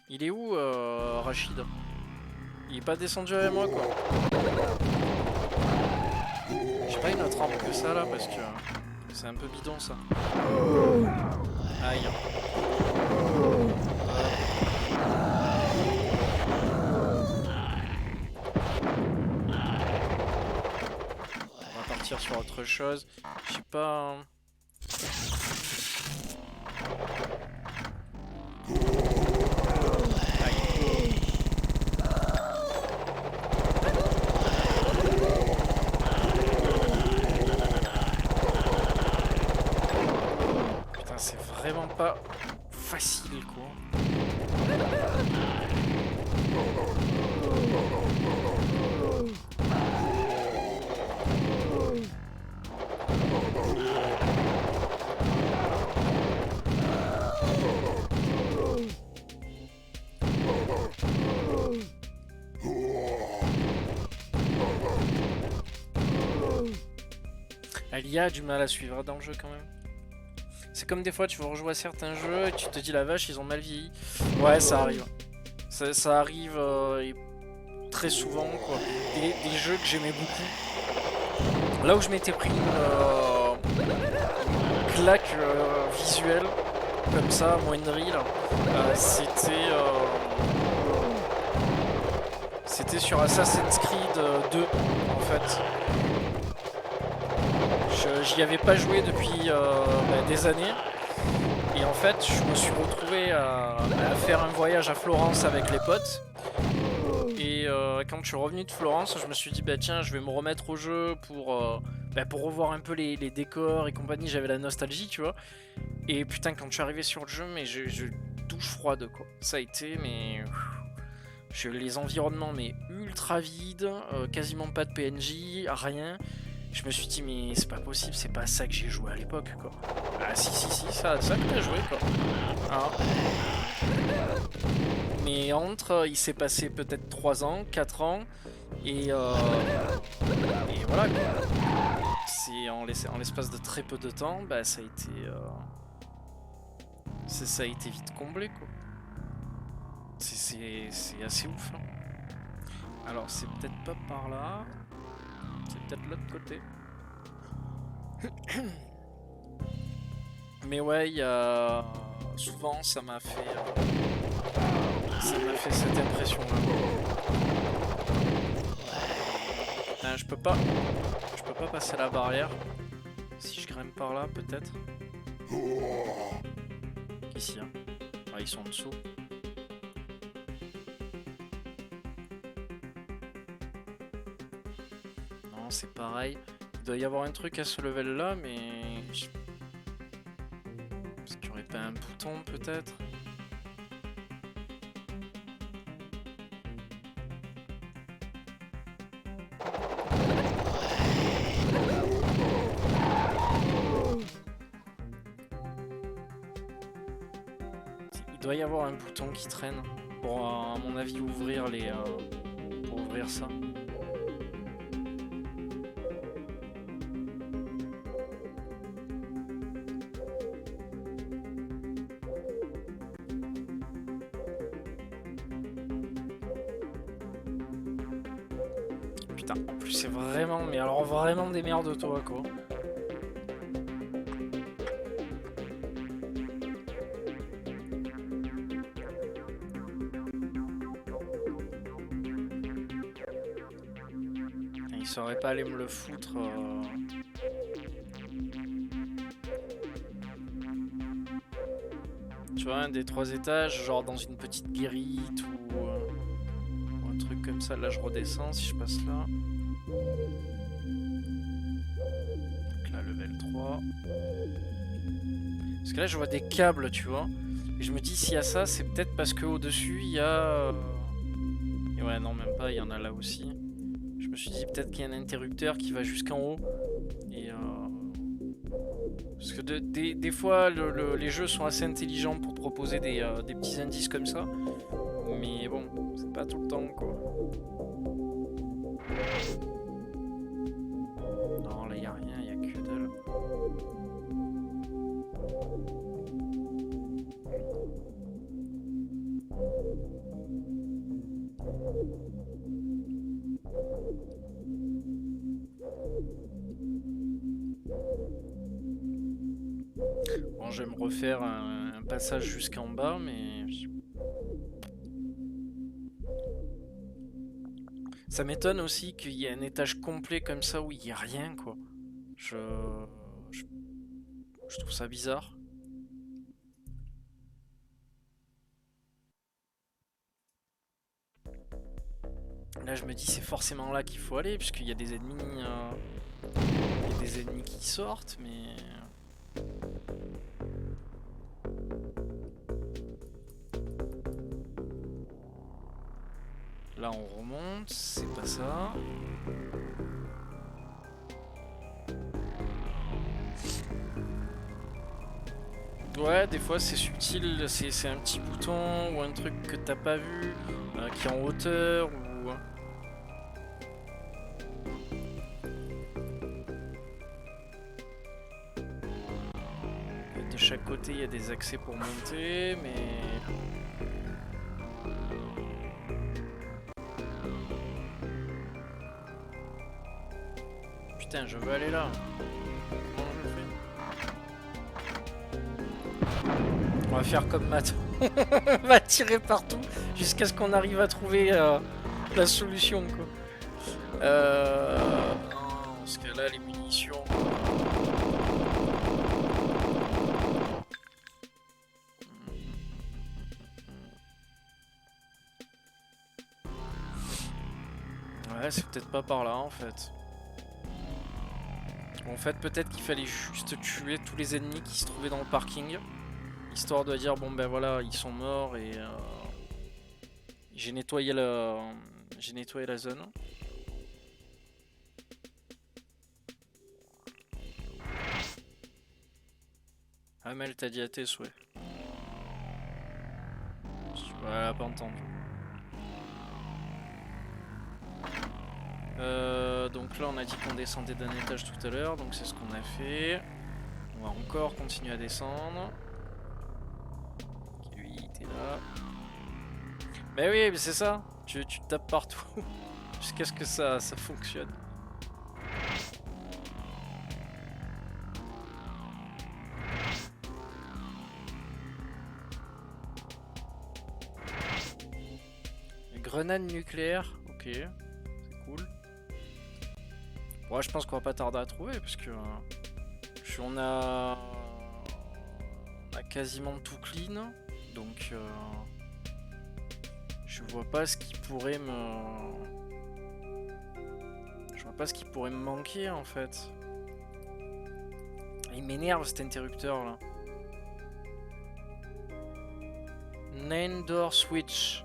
Il est où Rachid? Il est pas descendu avec moi quoi. J'ai pas une autre arme que ça là parce que c'est un peu bidon ça. Aïe. On va partir sur autre chose. Je sais pas. Vraiment pas facile quoi. Elle y a du mal à suivre dans le jeu quand même. C'est comme des fois tu vas rejouer à certains jeux et tu te dis la vache ils ont mal vieilli. Ouais ça arrive. Ça arrive très souvent quoi. Des jeux que j'aimais beaucoup. Là où je m'étais pris une claque visuelle comme ça, moindrie là. C'était sur Assassin's Creed 2 en fait. J'y avais pas joué depuis des années et en fait je me suis retrouvé à faire un voyage à Florence avec les potes et quand je suis revenu de Florence je me suis dit bah tiens je vais me remettre au jeu pour revoir un peu les décors et compagnie. J'avais la nostalgie tu vois et putain quand je suis arrivé sur le jeu mais je douche froide quoi. Ça a été mais les environnements mais ultra vides, quasiment pas de PNJ, rien. Je me suis dit mais c'est pas possible, c'est pas ça que j'ai joué à l'époque quoi. Ah si ça que t'as joué quoi. Ah. Mais entre il s'est passé peut-être 3 ans, 4 ans et voilà quoi. c'est en l'espace de très peu de temps, bah ça a été ça a été vite comblé quoi. C'est assez ouf. Hein. Alors c'est peut-être pas par là, c'est peut-être l'autre côté. Mais ouais, il y a souvent ça m'a fait cette impression là. Je peux pas passer la barrière. Si je grimpe par là, peut-être. Ici, hein. Ah, ils sont en dessous. Non, c'est pareil. Il doit y avoir un truc à ce level là, mais... Est-ce qu'il n'y aurait pas un bouton, peut-être? Il doit y avoir un bouton qui traîne pour, à mon avis, ouvrir les... pour ouvrir ça. Putain, en plus c'est vraiment... Mais alors vraiment des merdes toi, quoi. Il saurait pas aller me le foutre. Tu vois, un des 3 étages, genre dans une petite guérite ou un truc comme ça. Là, je redescends si je passe là. Donc là, level 3. Parce que là, je vois des câbles, tu vois. Et je me dis, s'il y a ça, c'est peut-être parce qu'au-dessus, il y a... Et ouais, non, même pas, il y en a là aussi. Je me suis dit peut-être qu'il y a un interrupteur qui va jusqu'en haut. Et parce que des fois les jeux sont assez intelligents pour te proposer des petits indices comme ça. Mais bon, c'est pas tout le temps quoi. Non là y a rien, y a que dalle. Bon, je vais me refaire un passage jusqu'en bas, mais... Ça m'étonne aussi qu'il y ait un étage complet comme ça où il n'y a rien, quoi. Je trouve ça bizarre. Là, je me dis c'est forcément là qu'il faut aller, puisqu'il y a des ennemis... il y a des ennemis qui sortent, mais... Là on remonte, c'est pas ça. Ouais, des fois c'est subtil, c'est un petit bouton ou un truc que t'as pas vu, qui est en hauteur ou... De chaque côté il y a des accès pour monter, mais... Putain, je veux aller là. Comment je le fais? On va faire comme Matt. On va tirer partout jusqu'à ce qu'on arrive à trouver la solution, quoi. Non, parce que là, les munitions... Ouais, c'est peut-être pas par là, en fait. En fait, peut-être qu'il fallait juste tuer tous les ennemis qui se trouvaient dans le parking, histoire de dire bon ben voilà, ils sont morts et j'ai nettoyé la zone. Amel t'a dit à tes souhaits. Elle a pas entendu. Donc là on a dit qu'on descendait d'un étage tout à l'heure, donc c'est ce qu'on a fait. On va encore continuer à descendre. Lui t'es là. Bah oui mais c'est ça, tu tapes partout jusqu'à ce que ça fonctionne. Grenade nucléaire, ok, c'est cool. Ouais, je pense qu'on va pas tarder à trouver parce que on a quasiment tout clean, donc je vois pas ce qui pourrait me manquer en fait. Il m'énerve cet interrupteur là. Nine door switch.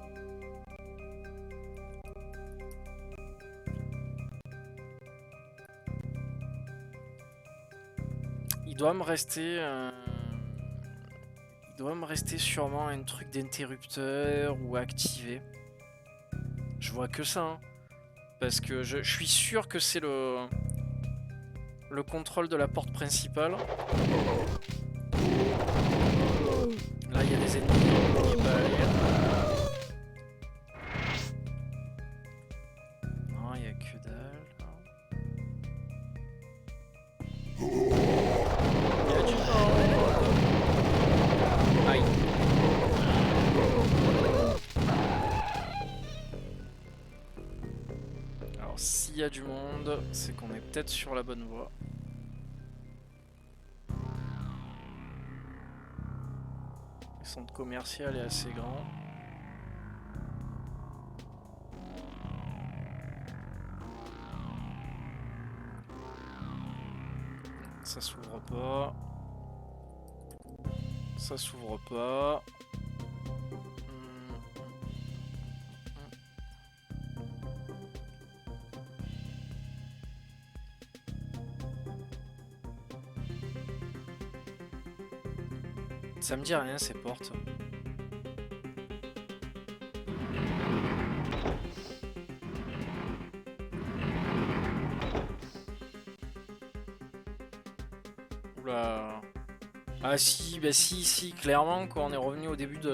Il doit me rester sûrement un truc d'interrupteur ou activé. Je vois que ça, hein. Parce que je suis sûr que c'est le contrôle de la porte principale. Là, il y a des ennemis qui peuvent aller. Non, il n'y a que dalle. Il y a du monde. Aïe. Alors, s'il y a du monde, c'est qu'on est peut-être sur la bonne voie. Le centre commercial est assez grand. Ça s'ouvre pas. Ça s'ouvre pas. Ça me dit rien ces portes. Oula. Ah si, bah si, clairement quoi, on est revenu au début du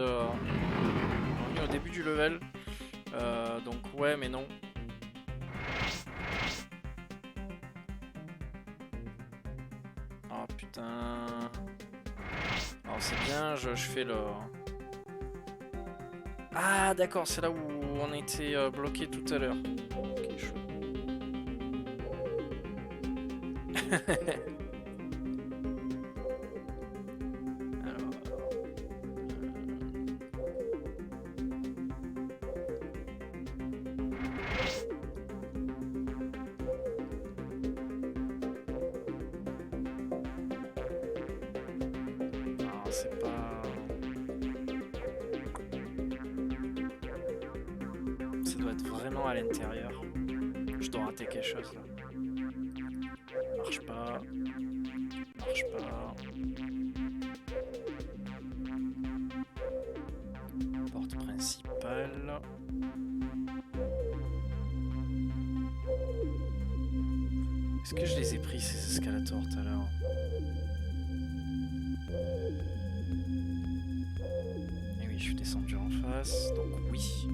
level. Donc ouais mais non. Oh putain. Alors c'est bien, je fais le... Ah d'accord, c'est là où on était bloqué tout à l'heure. Ok, chaud. C'est pas... Ça doit être vraiment à l'intérieur. Je dois rater quelque chose là. Marche pas. Marche pas. Porte principale. Est-ce que je les ai pris ces escalators tout à l'heure? Et oui, je suis descendu en face, donc oui.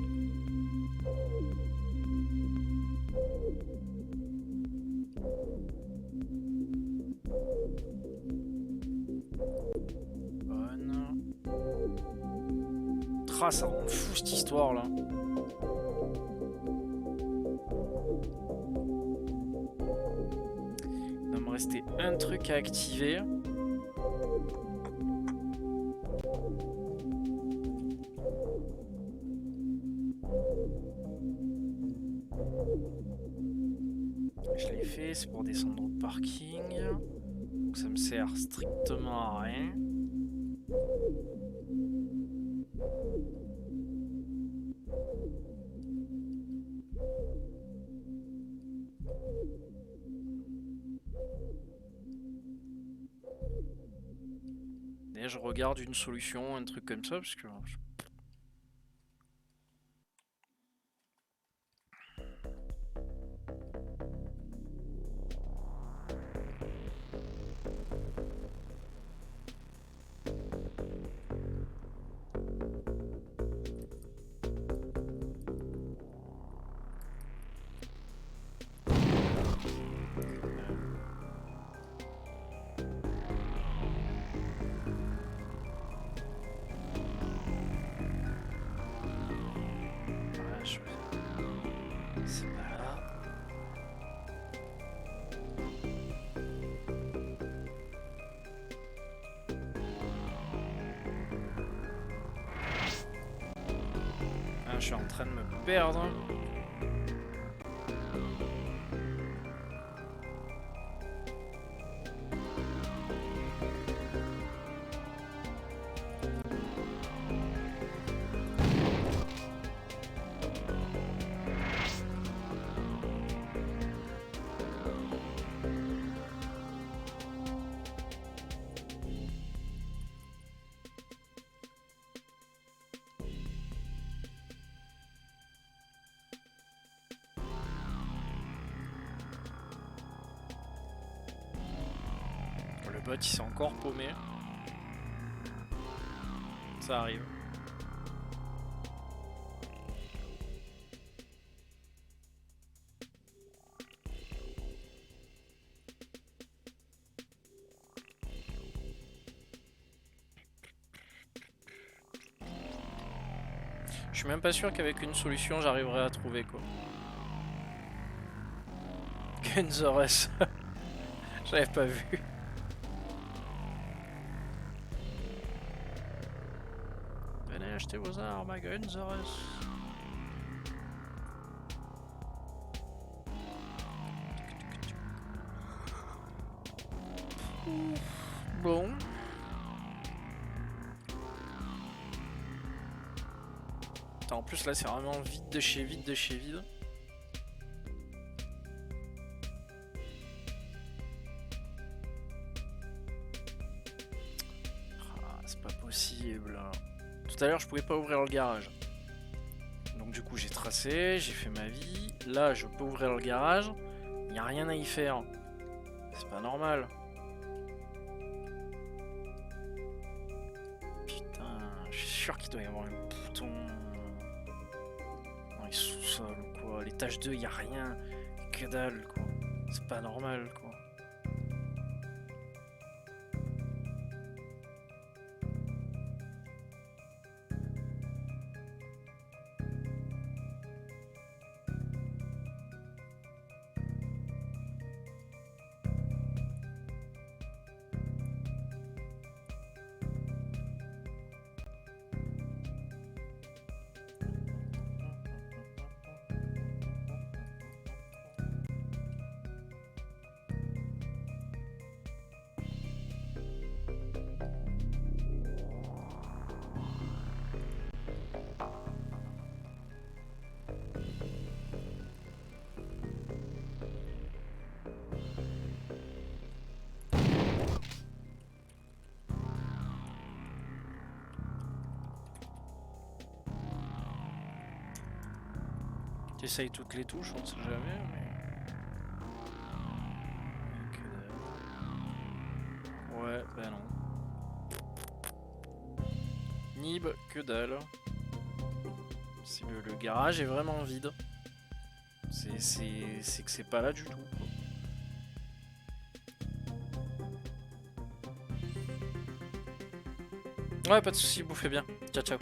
Bonne. Ah, ça rend fou cette histoire là. Il va me rester un truc à activer. Je l'ai fait, c'est pour descendre au parking. Donc ça me sert strictement à rien. Et je regarde une solution, un truc comme ça, parce que... suis en train de me perdre. Le bot il s'est encore paumé. Ça arrive. Je suis même pas sûr qu'avec une solution j'arriverai à trouver quoi. Gunzores. J'avais pas vu. Venez acheter vos armes à Gunzores. Bon. En plus là c'est vraiment vide de chez vide de chez vide. Ah, c'est pas possible. Tout à l'heure je pouvais pas ouvrir le garage. Donc du coup j'ai tracé, j'ai fait ma vie. Là je peux ouvrir le garage. Il n'y a rien à y faire. C'est pas normal. Putain, je suis sûr qu'il doit y avoir un bouton dans les sous-sols ou quoi. L'étage 2, il n'y a rien. Que dalle quoi. C'est pas normal quoi. J'essaye toutes les touches, on ne sait jamais, mais... Ouais, bah non. Nib, que dalle. Le garage est vraiment vide. C'est que c'est pas là du tout. Ouais, pas de soucis, bouffez bien. Ciao, ciao.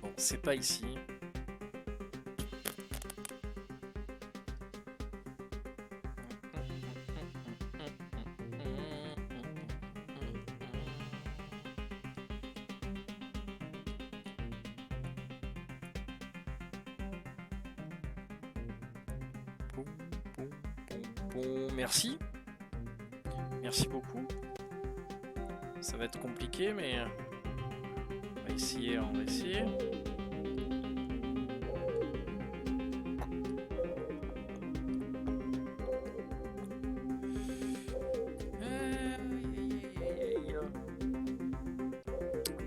Bon, c'est pas ici. Bon, merci. Merci beaucoup. Ça va être compliqué, mais on va essayer, on va essayer.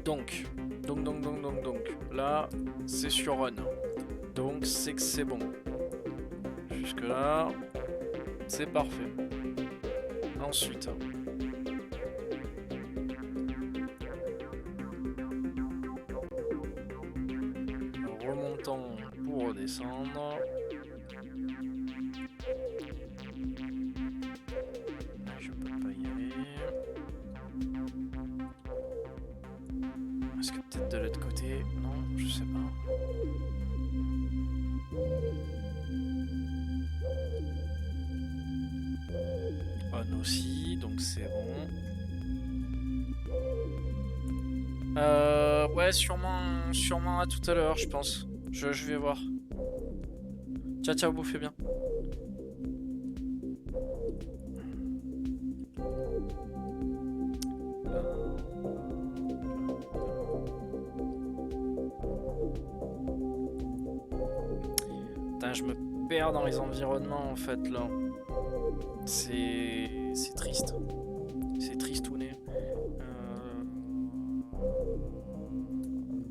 Donc. Là, c'est sur Run. Donc, c'est que c'est bon. Jusque là, c'est parfait. Ensuite. Remontons pour redescendre. Je peux pas y aller. Est-ce que peut-être de l'autre côté? Non, je sais pas. On aussi, donc c'est bon. Ouais, sûrement à tout à l'heure, je pense. Je vais voir. Ciao, ciao, bouffez bien. Putain, je me perds dans les environnements en fait là. C'est triste. C'est tristouné.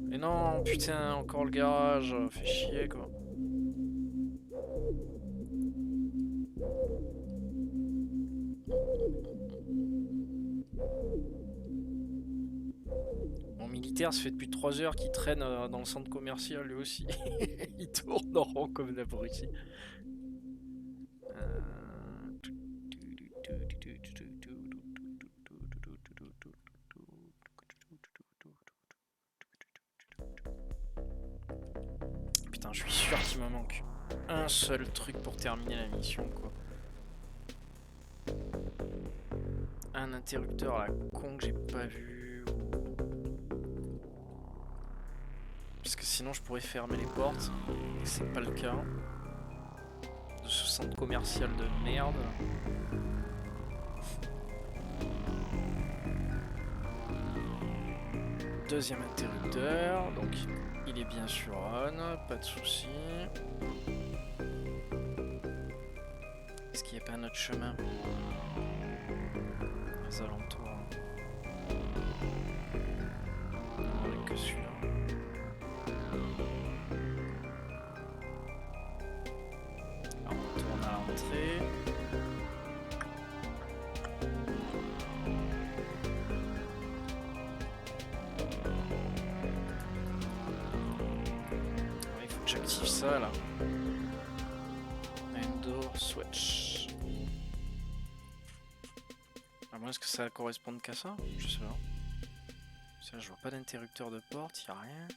Mais non, putain, encore le garage. Fait chier quoi. Mon militaire, ça fait depuis 3 heures qu'il traîne dans le centre commercial lui aussi. Il tourne en rond comme l'abruti. Putain, je suis sûr qu'il me manque un seul truc pour terminer la mission, quoi. Un interrupteur à la con que j'ai pas vu. Parce que sinon je pourrais fermer les portes. Et c'est pas le cas. De ce centre commercial de merde. Deuxième interrupteur. Donc il est bien sûr on. Pas de soucis. Est-ce qu'il n'y a pas un autre chemin? Les alentours. Non, il n'y a que celui-là. Alors, on tourne à l'entrée. Il faut que j'active ça là. Indoor switch. À moins que ça corresponde qu'à ça? Je sais pas. Ça, je vois pas d'interrupteur de porte, y a rien.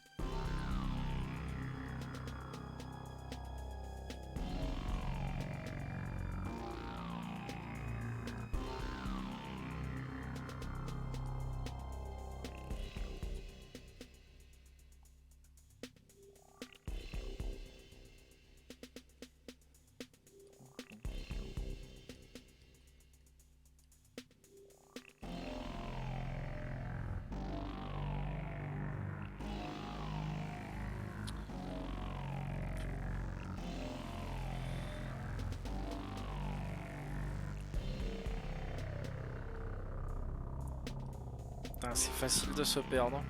C'est facile de se perdre.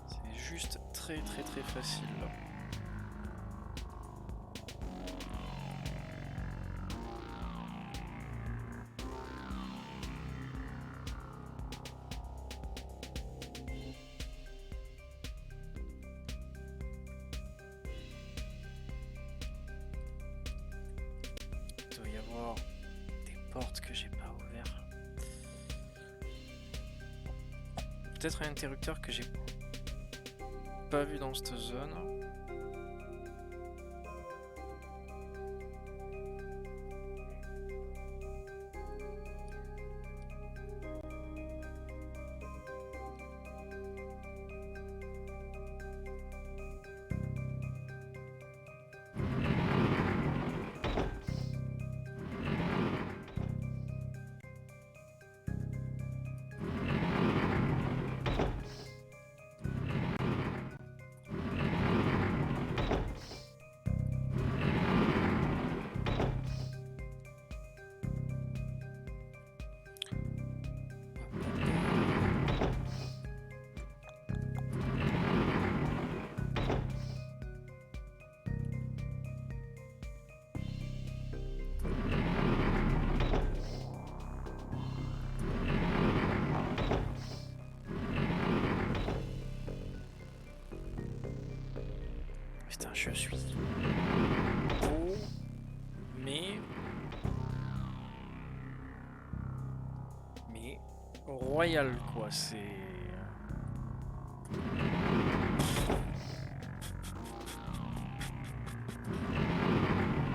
C'est juste très facile là. Il doit y avoir des portes que j'ai pas ouvertes. Peut-être un interrupteur que j'ai pas vu dans cette zone. Putain, je suis beau, mais royal quoi, c'est...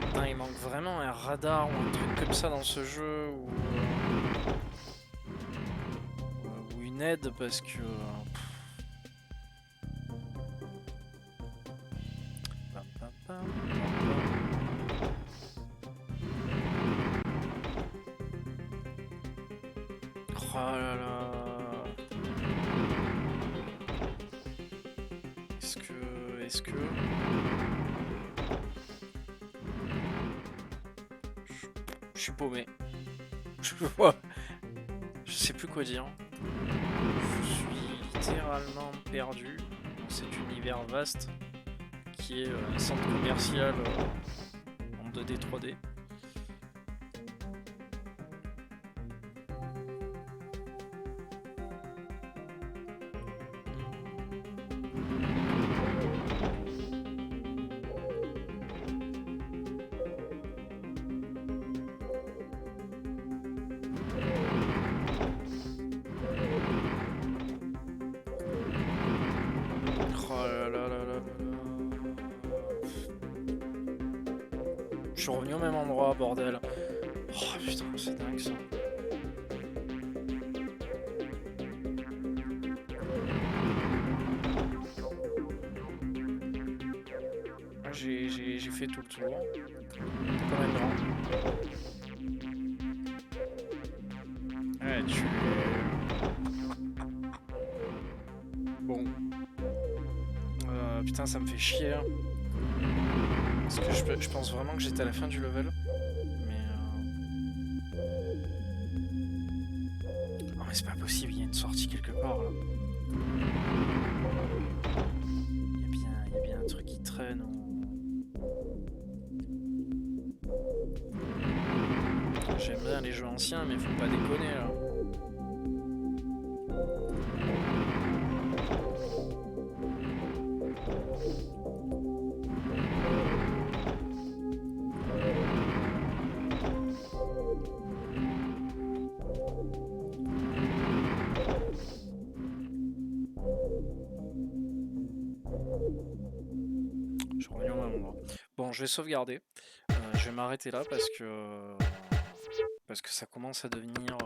Putain, il manque vraiment un radar ou un truc comme ça dans ce jeu, ou une aide parce que... Pam, pam, pam, pam, pam. Oh là là. Est-ce que... Je suis paumé. Je sais plus quoi dire. Je suis littéralement perdu dans cet univers vaste qui est un centre commercial en 2D, 3D. Oh là là là là là. Je suis revenu au même endroit, bordel. Oh putain, c'est dingue ça. J'ai fait tout le tour. Comme un grand. Ouais, tu... Bon. Putain, ça me fait chier. Hein. Parce que je pense vraiment que j'étais à la fin du level. Mais... Oh mais c'est pas possible, il y a une sortie quelque part là. Il y a bien un truc qui traîne ou... J'aime bien les jeux anciens mais faut pas déconner là. Je suis revenu au même endroit. Bon, je vais sauvegarder. Je vais m'arrêter là parce que ça commence à devenir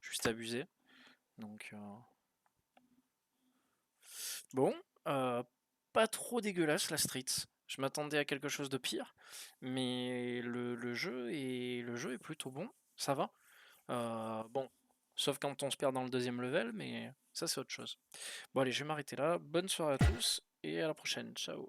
juste abusé. Donc bon, pas trop dégueulasse la Street. Je m'attendais à quelque chose de pire, mais le jeu est plutôt bon. Ça va. Bon, sauf quand on se perd dans le deuxième level, mais ça c'est autre chose. Bon allez, je vais m'arrêter là. Bonne soirée à tous et à la prochaine. Ciao.